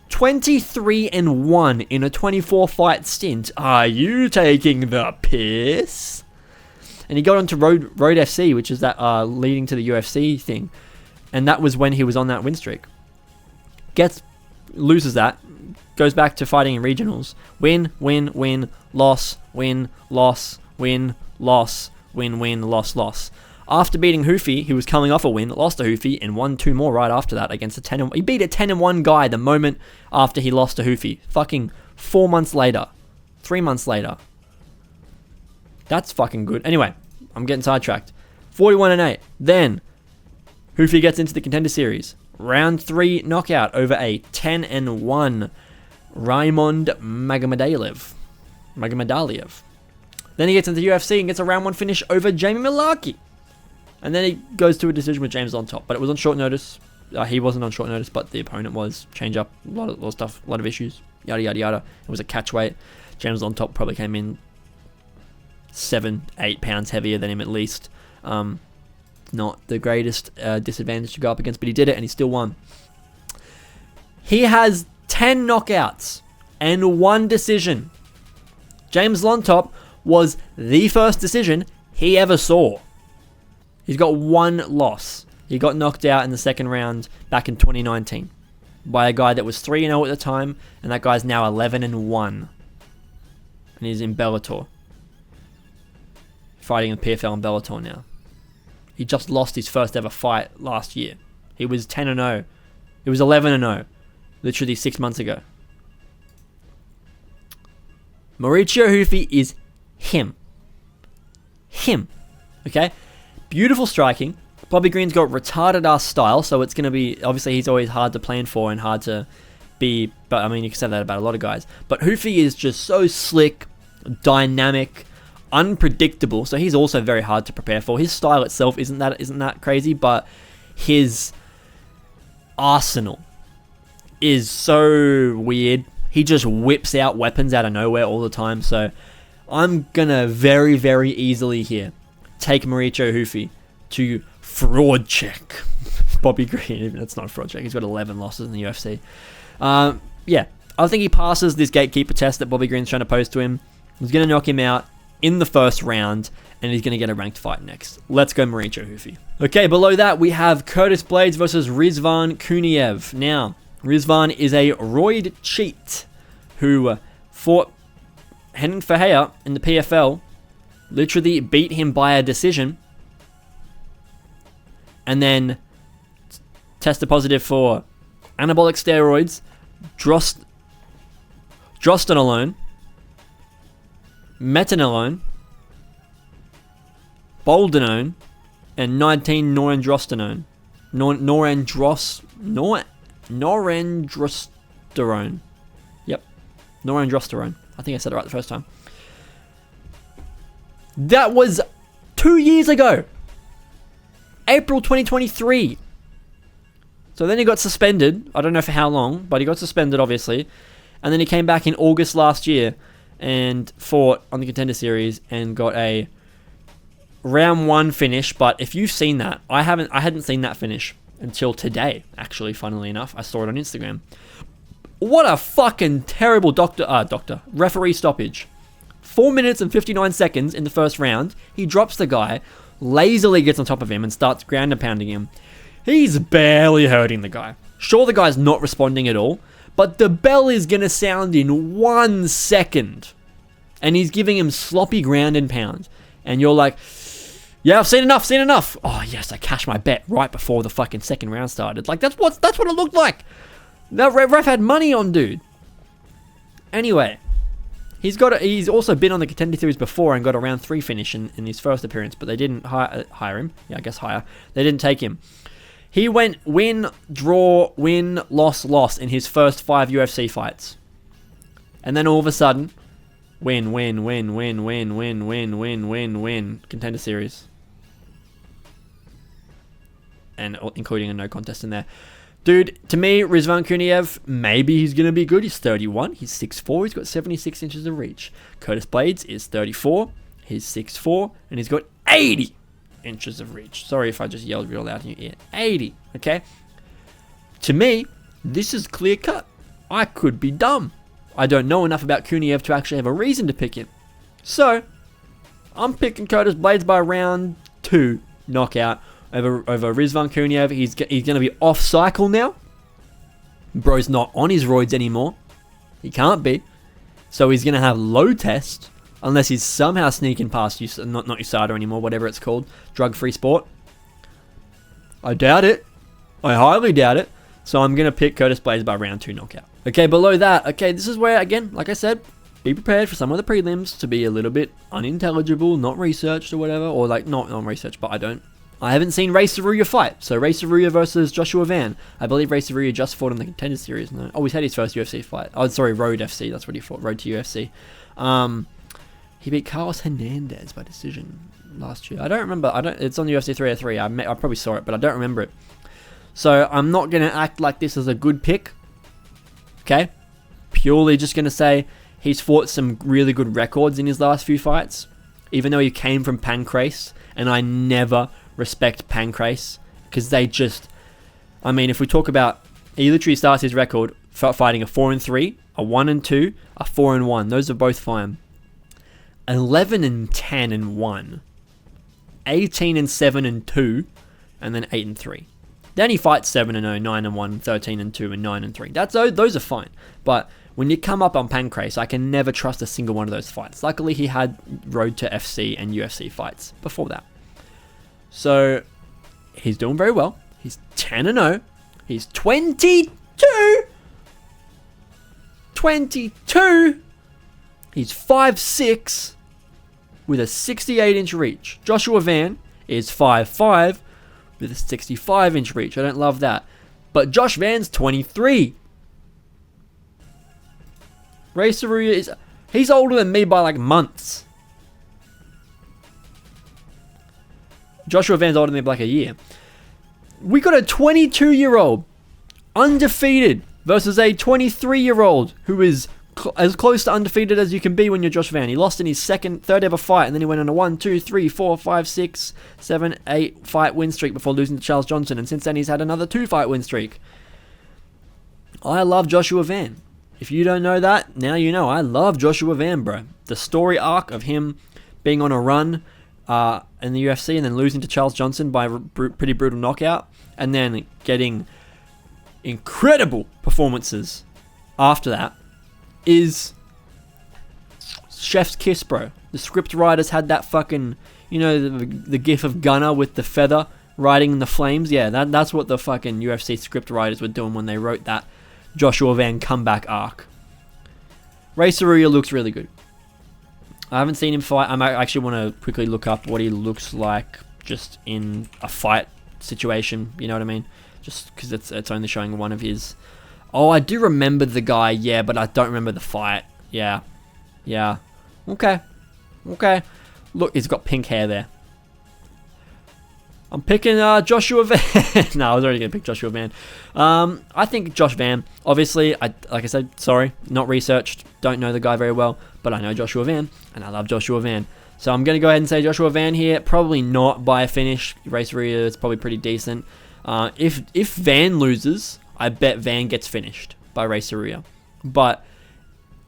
23-1 in a 24-fight stint. Are you taking the piss? And he got onto Road FC, which is that leading to the UFC thing. And that was when he was on that win streak. Loses that, goes back to fighting in regionals. Win, win, win, loss, win, loss, win, loss, win, win, loss, loss. After beating Ruffy, he was coming off a win, lost to Ruffy, and won 2 more right after that against a 10-1. He beat a 10-1 guy the moment after he lost to Ruffy. Fucking 4 months later. 3 months later. That's fucking good. Anyway, I'm getting sidetracked. 41-8. Then, Ruffy gets into the Contender Series. Round 3 knockout over a 10-1 Raymond Magomedaliev. Then he gets into the UFC and gets a round 1 finish over Jamie Mullarkey. And then he goes to a decision with James on top. But it was on short notice. He wasn't on short notice, but the opponent was. Change up, a lot of stuff, a lot of issues. Yada, yada, yada. It was a catch weight. James on top probably came in 7-8 pounds heavier than him at least. Not the greatest disadvantage to go up against, but he did it and he still won. He has 10 knockouts and 1 decision. James Lontop was the first decision he ever saw. He's got 1 loss. He got knocked out in the second round back in 2019 by a guy that was 3-0 at the time, and that guy's now 11-1. And he's in Bellator. Fighting in PFL and Bellator now. He just lost his first ever fight last year. He was 10-0. He was 11-0. Literally 6 months ago. Mauricio Ruffy is him. Okay? Beautiful striking. Bobby Green's got retarded ass style, so it's going to be... Obviously, he's always hard to plan for and hard to be... But, I mean, you can say that about a lot of guys. But Ruffy is just so slick, dynamic, unpredictable, so he's also very hard to prepare for. His style itself isn't that crazy, but his arsenal is so weird. He just whips out weapons out of nowhere all the time, so I'm gonna very, very easily here take Mauricio Ruffy to fraud check Bobby Green. Even it's not a fraud check. He's got 11 losses in the UFC. Yeah, I think he passes this gatekeeper test that Bobby Green's trying to pose to him. He's gonna knock him out in the first round, and he's going to get a ranked fight next. Let's go Mauricio Ruffy. Okay, below that, we have Curtis Blaydes versus Rizvan Kuniev. Now, Rizvan is a roid cheat who fought Henning Ferreira in the PFL, literally beat him by a decision, and then tested positive for anabolic steroids, drostanolone, metanolone, boldenone, and 19-norandrosterone. Norandrosterone. Yep. Norandrosterone. I think I said it right the first time. That was 2 years ago. April 2023. So then he got suspended. I don't know for how long, but he got suspended, obviously. And then he came back in August last year and fought on the Contender Series and got a round 1 finish. But if you've seen that, I hadn't seen that finish until today, actually, funnily enough. I saw it on Instagram. What a fucking terrible referee stoppage. 4 minutes and 59 seconds in the first round. He drops the guy, lazily gets on top of him and starts ground and pounding him. He's barely hurting the guy. Sure, the guy's not responding at all, but the bell is going to sound in 1 second. And he's giving him sloppy ground and pound. And you're like, yeah, I've seen enough. Oh, yes, I cashed my bet right before the fucking second round started. Like, that's what it looked like. That ref had money on dude. Anyway, he's also been on the Contender Series before and got a round 3 finish in his first appearance, but they didn't hire him. Yeah, I guess hire. They didn't take him. He went win, draw, win, loss in his first 5 UFC fights. And then all of a sudden, win. Contender Series. And including a no contest in there. Dude, to me, Rizvan Kuniev, maybe he's going to be good. He's 31. He's 6'4". He's got 76 inches of reach. Curtis Blaydes is 34. He's 6'4". And he's got 80 inches of reach. Sorry if I just yelled real loud in your ear. 80, okay? To me, this is clear cut. I could be dumb. I don't know enough about Kuniev to actually have a reason to pick him. So, I'm picking Curtis Blaydes by round 2 knockout over Rizvan Kuniev. He's going to be off cycle now. Bro's not on his roids anymore. He can't be. So he's going to have low test, unless he's somehow sneaking past not USADA anymore, whatever it's called, drug-free sport. I doubt it. I highly doubt it. So I'm going to pick Curtis Blaydes by round 2 knockout. Okay, below that, okay, this is where, again, like I said, be prepared for some of the prelims to be a little bit unintelligible, not researched or whatever, or like, not researched, but I haven't seen Rei Tsuruya fight. So Rei Tsuruya versus Joshua Van. I believe Rei Tsuruya just fought in the Contender Series. No? Oh, he's had his first UFC fight. Oh, sorry, Road FC. That's what he fought. Road to UFC. He beat Carlos Hernandez by decision last year. I don't remember. It's on UFC 303. I probably saw it, but I don't remember it. So I'm not going to act like this is a good pick. Okay? Purely just going to say he's fought some really good records in his last few fights. Even though he came from Pancrase. And I never respect Pancrase. Because they just... I mean, if we talk about... He literally starts his record fighting a 4-3, a 1-2, a 4-1. Those are both fine. 11-10-1. 18-7-2. And then 8-3. Then he fights 7-0, 9-1, 13-2, and 9-3. Those are fine. But when you come up on Pancrase, I can never trust a single one of those fights. Luckily, he had Road to FC and UFC fights before that. So, he's doing very well. He's 10-0. He's 22. 22. He's 5'6", with a 68-inch reach. Joshua Van is 5'5", with a 65-inch reach. I don't love that. But Josh Van's 23. Rei Tsuruya he's older than me by like months. Joshua Van's older than me by like a year. We got a 22-year-old undefeated versus a 23-year-old who is as close to undefeated as you can be when you're Josh Van. He lost in his third ever fight, and then he went on a 1, 2, 3, 4, 5, 6, 7, 8 fight win streak before losing to Charles Johnson, and since then he's had another 2 fight win streak. I love Joshua Van. If you don't know that, now you know. I love Joshua Van, bro. The story arc of him being on a run in the UFC and then losing to Charles Johnson by pretty brutal knockout, and then getting incredible performances after that is chef's kiss, bro. The script writers had that fucking, the gif of Gunner with the feather riding in the flames. Yeah, that's what the fucking UFC script writers were doing when they wrote that Joshua Van comeback arc. Rei Tsuruya looks really good. I haven't seen him fight. I actually want to quickly look up what he looks like just in a fight situation. You know what I mean? Just because it's only showing one of his. Oh, I do remember the guy, yeah, but I don't remember the fight. Yeah. Okay. Look, he's got pink hair there. I'm picking Joshua Van. No, I was already going to pick Joshua Van. I think Josh Van, obviously, like I said, sorry, not researched. Don't know the guy very well, but I know Joshua Van, and I love Joshua Van. So I'm going to go ahead and say Joshua Van here. Probably not by a finish. Rei Tsuruya is probably pretty decent. If Van loses, I bet Van gets finished by Rei Tsuruya. But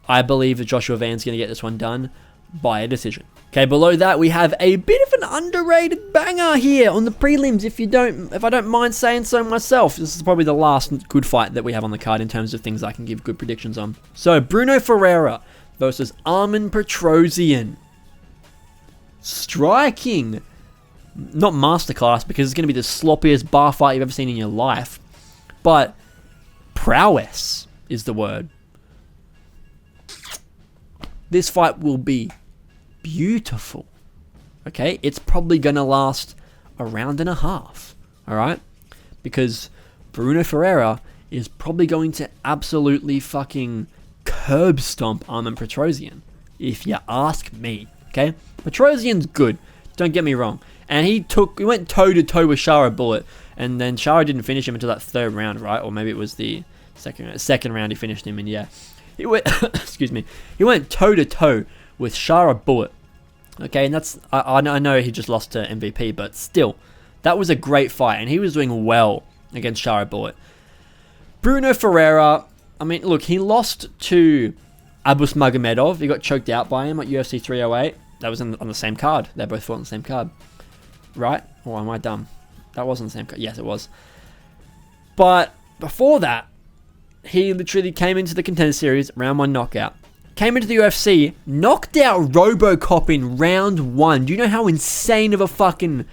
I believe that Joshua Van's going to get this one done by a decision. Okay, below that we have a bit of an underrated banger here on the prelims, if I don't mind saying so myself. This is probably the last good fight that we have on the card in terms of things I can give good predictions on. So, Brunno Ferreira versus Armen Petrosyan. Striking. Not masterclass, because it's going to be the sloppiest bar fight you've ever seen in your life. But prowess is the word. This fight will be beautiful. Okay, it's probably going to last a round and a half. Alright? Because Brunno Ferreira is probably going to absolutely fucking curb stomp Armen Petrosyan, if you ask me. Okay? Petrosyan's good. Don't get me wrong. And he went toe to toe with Shara Bullet, and then Shara didn't finish him until that third round, right? Or maybe it was the second round he finished him in. Yeah, he went excuse me. He went toe to toe with Shara Bullet. Okay, and that's I know he just lost to MVP, but still, that was a great fight, and he was doing well against Shara Bullet. Brunno Ferreira, I mean, look, he lost to Abus Magomedov. He got choked out by him at UFC 308. That was on the same card. They both fought on the same card. Right? Or am I dumb? That wasn't the same card. Yes, it was. But before that, he literally came into the Contender Series, round 1 knockout. Came into the UFC, knocked out RoboCop in round 1. Do you know how insane of a fucking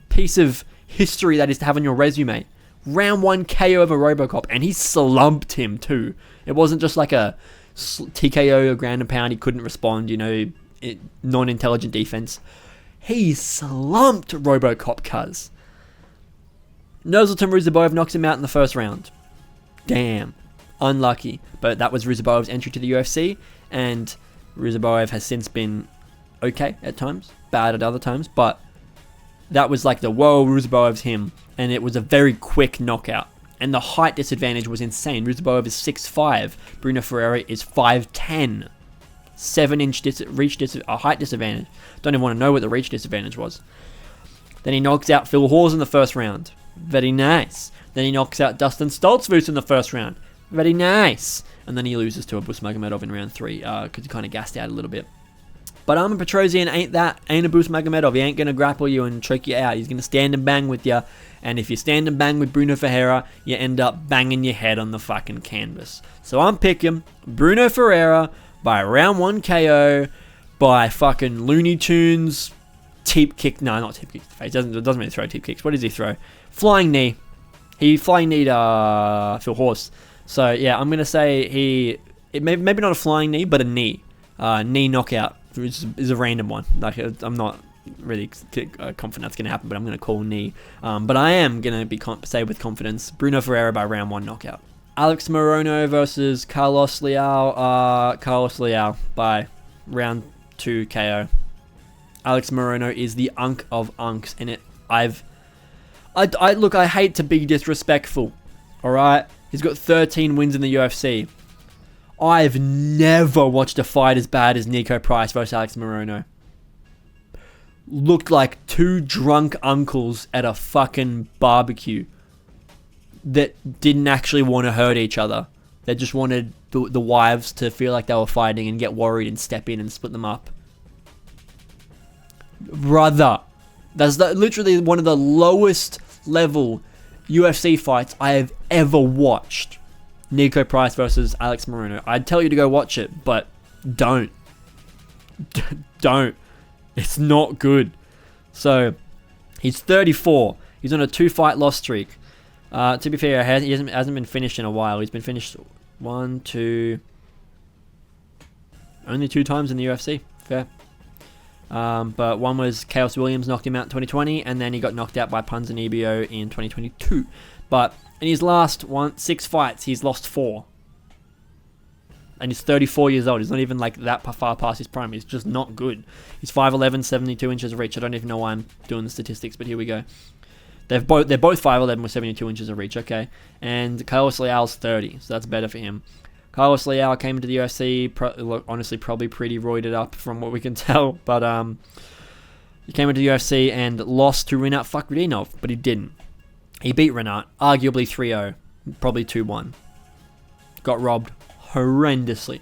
piece of history that is to have on your resume? Round 1 KO over RoboCop, and he slumped him too. It wasn't just like a TKO, a ground and pound, he couldn't respond, non-intelligent defense. He slumped RoboCop, cuz. Nursultan Ruziboev knocks him out in the first round. Damn. Unlucky. But that was Ruziboev's entry to the UFC, and Ruziboev has since been okay at times, bad at other times, but that was like the, whoa, Ruziboev's him, and it was a very quick knockout. And the height disadvantage was insane. Ruziboev is 6'5", Bruno Ferreira is 5'10". 7-inch height disadvantage. Don't even want to know what the reach disadvantage was. Then he knocks out Phil Hawes in the first round. Very nice. Then he knocks out Dustin Stoltzfus in the first round. Very nice. And then he loses to Abus Magomedov in round 3 because he kind of gassed out a little bit. But Armen Petrosyan ain't Abus Magomedov. He ain't going to grapple you and choke you out. He's going to stand and bang with you. And if you stand and bang with Bruno Ferreira, you end up banging your head on the fucking canvas. So I'm picking Bruno Ferreira by round 1 KO by fucking Looney Tunes teep kick. No, not teep kick to the face. Doesn't really throw teep kicks. What does he throw? Flying knee. He flying kneed Phil Horse. So yeah, I'm gonna say maybe not a flying knee, but a knee knockout, which is a random one. Like I'm not really confident that's gonna happen, but I'm gonna call knee. But I am gonna say with confidence Bruno Ferreira by round 1 knockout. Alex Morono versus Carlos Leal. Carlos Leal by round 2 KO. Alex Morono is the unk of unks, and look, I hate to be disrespectful, alright? He's got 13 wins in the UFC. I've never watched a fight as bad as Nico Price versus Alex Morono. Looked like two drunk uncles at a fucking barbecue that didn't actually want to hurt each other. They just wanted the wives to feel like they were fighting and get worried and step in and split them up. Brother, that's literally one of the lowest level UFC fights I have ever watched. Nico Price versus Alex Morono. I'd tell you to go watch it, but don't. Don't. It's not good. So, he's 34. He's on a 2-fight loss streak. To be fair, he hasn't been finished in a while. He's been finished only 2 times in the UFC. Fair. But one was Chaos Williams knocked him out in 2020, and then he got knocked out by Ponzinibbio in 2022. But in his last 6 fights, he's lost 4. And he's 34 years old. He's not even like that far past his prime. He's just not good. He's 5'11", 72 inches of reach. I don't even know why I'm doing the statistics, but here we go. They're both 5'11" with 72 inches of reach, okay? And Carlos Leal's 30, so that's better for him. Carlos Leal came into the UFC, honestly, probably pretty roided up from what we can tell. But he came into the UFC and lost to Rinat Fakhretdinov, but he didn't. He beat Rinat, arguably 3-0, probably 2-1. Got robbed horrendously.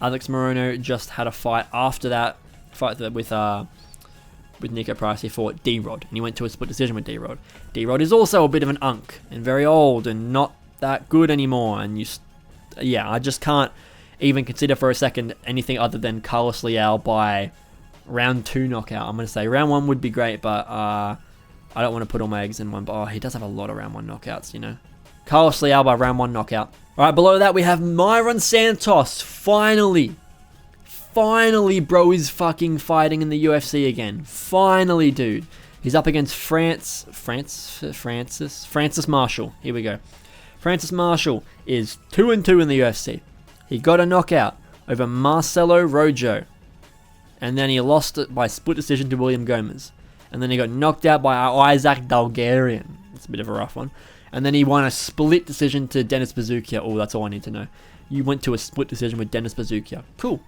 Alex Morono just had a fight after that, with Nico Price. He fought D-Rod, and he went to a split decision with D-Rod. D-Rod is also a bit of an unk, and very old, and not that good anymore, and I just can't even consider for a second anything other than Carlos Leal by round 2 knockout. I'm going to say round 1 would be great, but I don't want to put all my eggs in one. But he does have a lot of round 1 knockouts, you know. Carlos Leal by round 1 knockout. All right, below that we have Mairon Santos. Finally, bro is fucking fighting in the UFC again. Finally, dude. He's up against Francis Marshall. Here we go. Francis Marshall is 2-2 in the UFC. He got a knockout over Marcelo Rojo. And then he lost it by split decision to William Gomez. And then he got knocked out by Isaac Dalgarian. It's a bit of a rough one. And then he won a split decision to Denis Bazookia. Oh, that's all I need to know. You went to a split decision with Denis Bazookia. Cool.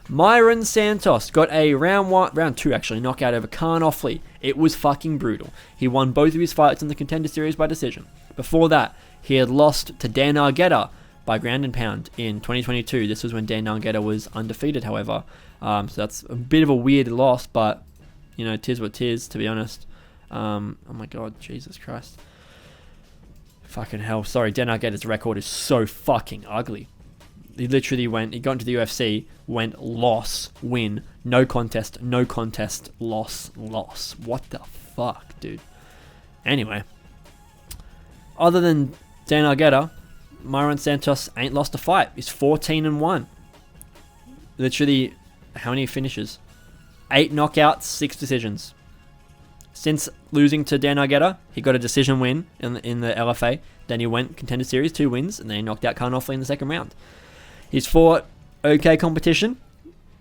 Mairon Santos got a round 2 actually, knockout over Khan Offley. It was fucking brutal. He won both of his fights in the Contender Series by decision. Before that, he had lost to Dan Argueta by ground and pound in 2022. This was when Dan Argueta was undefeated, however. So that's a bit of a weird loss, but, you know, tis what tis, to be honest. Oh my god, Jesus Christ. Fucking hell. Sorry, Dan Argueda's record is so fucking ugly. He literally he got into the UFC, went loss, win, no contest, loss. What the fuck, dude? Anyway. Other than Dan Argueda, Mairon Santos ain't lost a fight. He's 14-1. Literally, how many finishes? 8 knockouts, 6 decisions. Since losing to Dan Argueda, he got a decision win in the LFA. Then he went Contender Series, 2 wins, and then he knocked out Karnoffley in the second round. He's fought okay competition,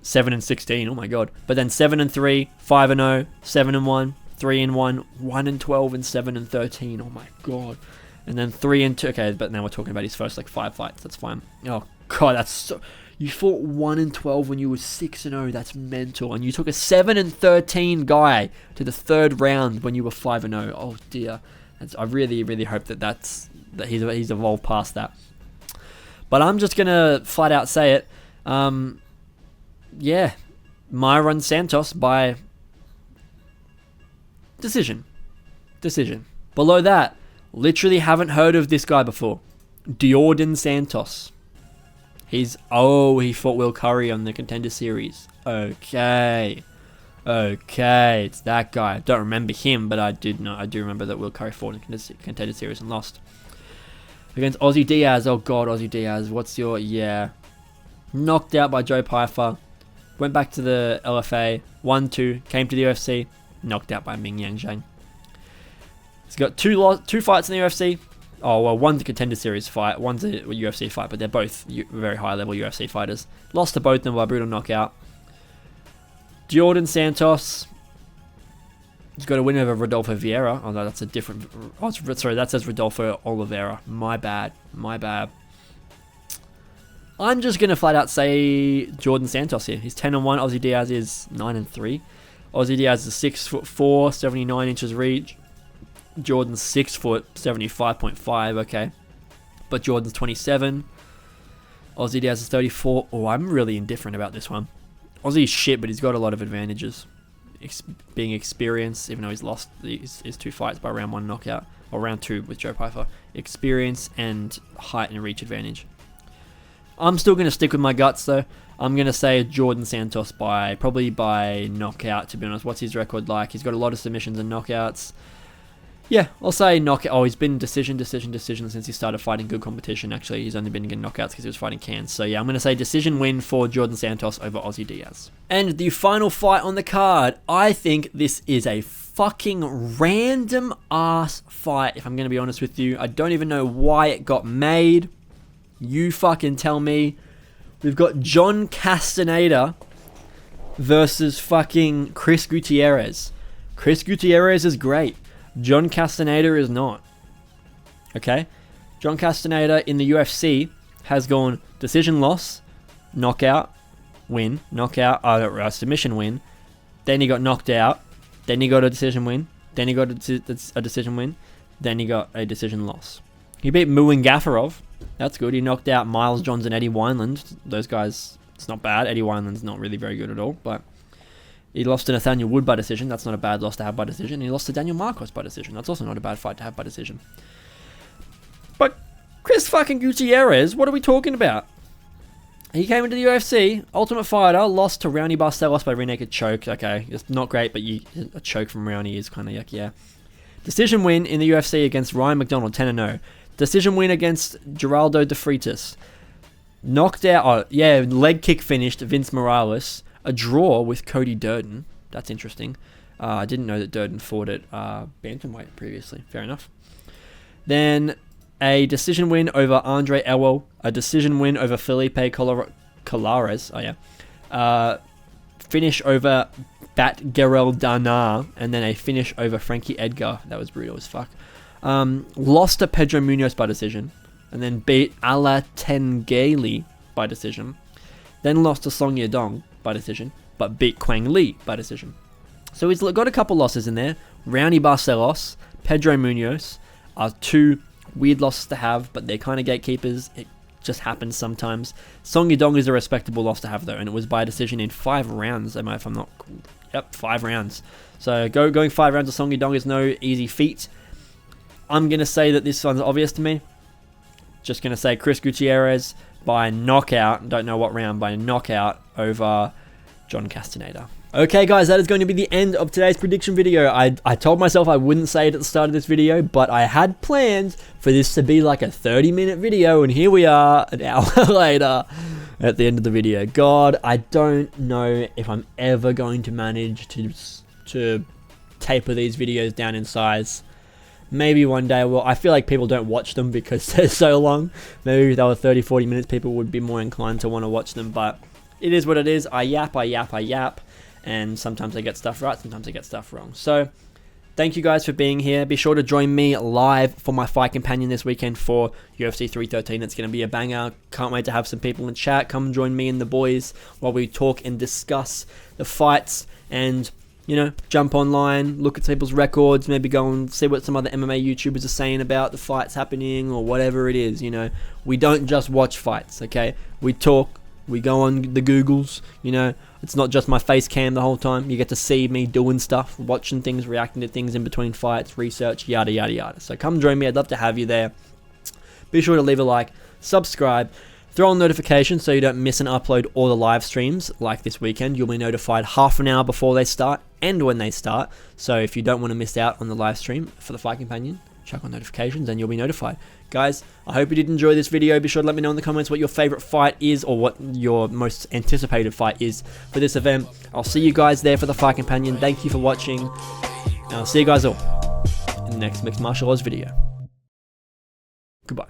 7-16, oh my god. But then 7-3, 5-0, 7-1, 3-1, 1-12, and 7-13, oh my god. And then 3-2, okay, but now we're talking about his first 5 fights, that's fine. Oh god, that's so... You fought 1-12 when you were 6-0. That's mental. And you took a 7-13 guy to the 3rd round when you were 5-0. Oh dear. I really, really hope that he's evolved past that. But I'm just gonna flat out say it. Yeah, Mairon Santos by decision. Below that, literally haven't heard of this guy before. Djorden Santos. He fought Will Curry on the Contender Series. Okay, it's that guy. I don't remember him, but I do remember that Will Curry fought in the Contender Series and lost. Against Ozzy Diaz. Oh god, Ozzy Diaz. What's your... Yeah. Knocked out by Joe Pyfer. Went back to the LFA. 1-2. Came to the UFC. Knocked out by Ming Yang Zhang. He's got two fights in the UFC. Oh, well, one's a Contender Series fight, one's a UFC fight, but they're both very high-level UFC fighters. Lost to both of them by brutal knockout. Djorden Santos. He's got a win over Rodolfo Vieira. Oh, no, that's a different... Oh, sorry, that says Rodolfo Oliveira. My bad. I'm just going to flat out say Djorden Santos here. He's 10-1. Ozzy Diaz is 9-3. Ozzy Diaz is 6'4", 79 inches reach. Jordan's 6 foot, 75.5, okay. But Jordan's 27. Ozzy Diaz is 34. Oh, I'm really indifferent about this one. Ozzy's shit, but he's got a lot of advantages. Being experienced, even though he's lost his 2 fights by round 1 knockout, or round 2 with Joe Pyfer. Experience and height and reach advantage. I'm still going to stick with my guts, though. I'm going to say Djorden Santos probably by knockout, to be honest. What's his record like? He's got a lot of submissions and knockouts. Yeah, I'll say knockout. Oh, he's been decision since he started fighting good competition. Actually, he's only been getting knockouts because he was fighting cans. So yeah, I'm going to say decision win for Djorden Santos over Ozzy Diaz. And the final fight on the card, I think this is a fucking random ass fight, if I'm going to be honest with you. I don't even know why it got made. You fucking tell me. We've got John Castaneda versus fucking Chris Gutierrez. Chris Gutierrez is great. John Castaneda is not. Okay? John Castaneda in the UFC has gone decision loss, knockout, win, knockout, submission win. Then he got knocked out. Then he got a decision win. Then he got a decision win. Then he got a decision loss. He beat Muin Gafarov. That's good. He knocked out Miles Johns and Eddie Wineland. Those guys, it's not bad. Eddie Wineland's not really very good at all, but he lost to Nathaniel Wood by decision. That's not a bad loss to have by decision. He lost to Daniel Marcos by decision. That's also not a bad fight to have by decision. But Chris fucking Gutierrez, what are we talking about? He came into the UFC, Ultimate Fighter, lost to Raoni Barcelos by rear naked choke. Okay, it's not great, but a choke from Raoni is kind of like, yeah. Decision win in the UFC against Ryan McDonald, 10-0. Decision win against Geraldo de Freitas. Knocked out, leg kick finished Vince Morales. A draw with Cody Djorden. That's interesting. I didn't know that Djorden fought at bantamweight previously. Fair enough. Then a decision win over Andre Ewell. A decision win over Felipe Colares. Oh yeah. Finish over Bat Gerel Danar. And then a finish over Frankie Edgar. That was brutal as fuck. Lost to Pedro Munoz by decision. And then beat Ala Tengeli by decision. Then lost to Song Yadong by decision, but beat Quang Lee by decision. So he's got a couple losses in there. Raoni Barcelos, Pedro Munoz are 2 weird losses to have, but they're kind of gatekeepers. It just happens sometimes. Song Yadong is a respectable loss to have, though, and it was by decision in 5 rounds. If I'm not... Yep, 5 rounds. So going 5 rounds of Song Yadong is no easy feat. I'm going to say that this one's obvious to me. Just going to say Chris Gutierrez by knockout, don't know what round, by knockout over John Castaneda. Okay guys, that is going to be the end of today's prediction video. I told myself I wouldn't say it at the start of this video, but I had plans for this to be like a 30-minute video, and here we are an hour later at the end of the video. God, I don't know if I'm ever going to manage to taper these videos down in size. Maybe one day. Well, I feel like people don't watch them because they're so long. Maybe if they were 30-40 minutes, people would be more inclined to want to watch them, but it is what it is. I yap, and sometimes I get stuff right, sometimes I get stuff wrong. So, thank you guys for being here. Be sure to join me live for my fight companion this weekend for UFC 313. It's going to be a banger. Can't wait to have some people in chat. Come join me and the boys while we talk and discuss the fights and, you know, jump online, look at people's records, maybe go and see what some other MMA YouTubers are saying about the fights happening or whatever it is, you know. We don't just watch fights, okay? We talk, we go on the Googles, you know. It's not just my face cam the whole time. You get to see me doing stuff, watching things, reacting to things in between fights, research, yada, yada, yada. So come join me. I'd love to have you there. Be sure to leave a like, subscribe, throw on notifications so you don't miss an upload or the live streams like this weekend. You'll be notified half an hour before they start and when they start. So if you don't want to miss out on the live stream for the Fight Companion, check on notifications and you'll be notified. Guys, I hope you did enjoy this video. Be sure to let me know in the comments what your favorite fight is or what your most anticipated fight is for this event. I'll see you guys there for the Fight Companion. Thank you for watching, and I'll see you guys all in the next Mixed Martial Arts video. Goodbye.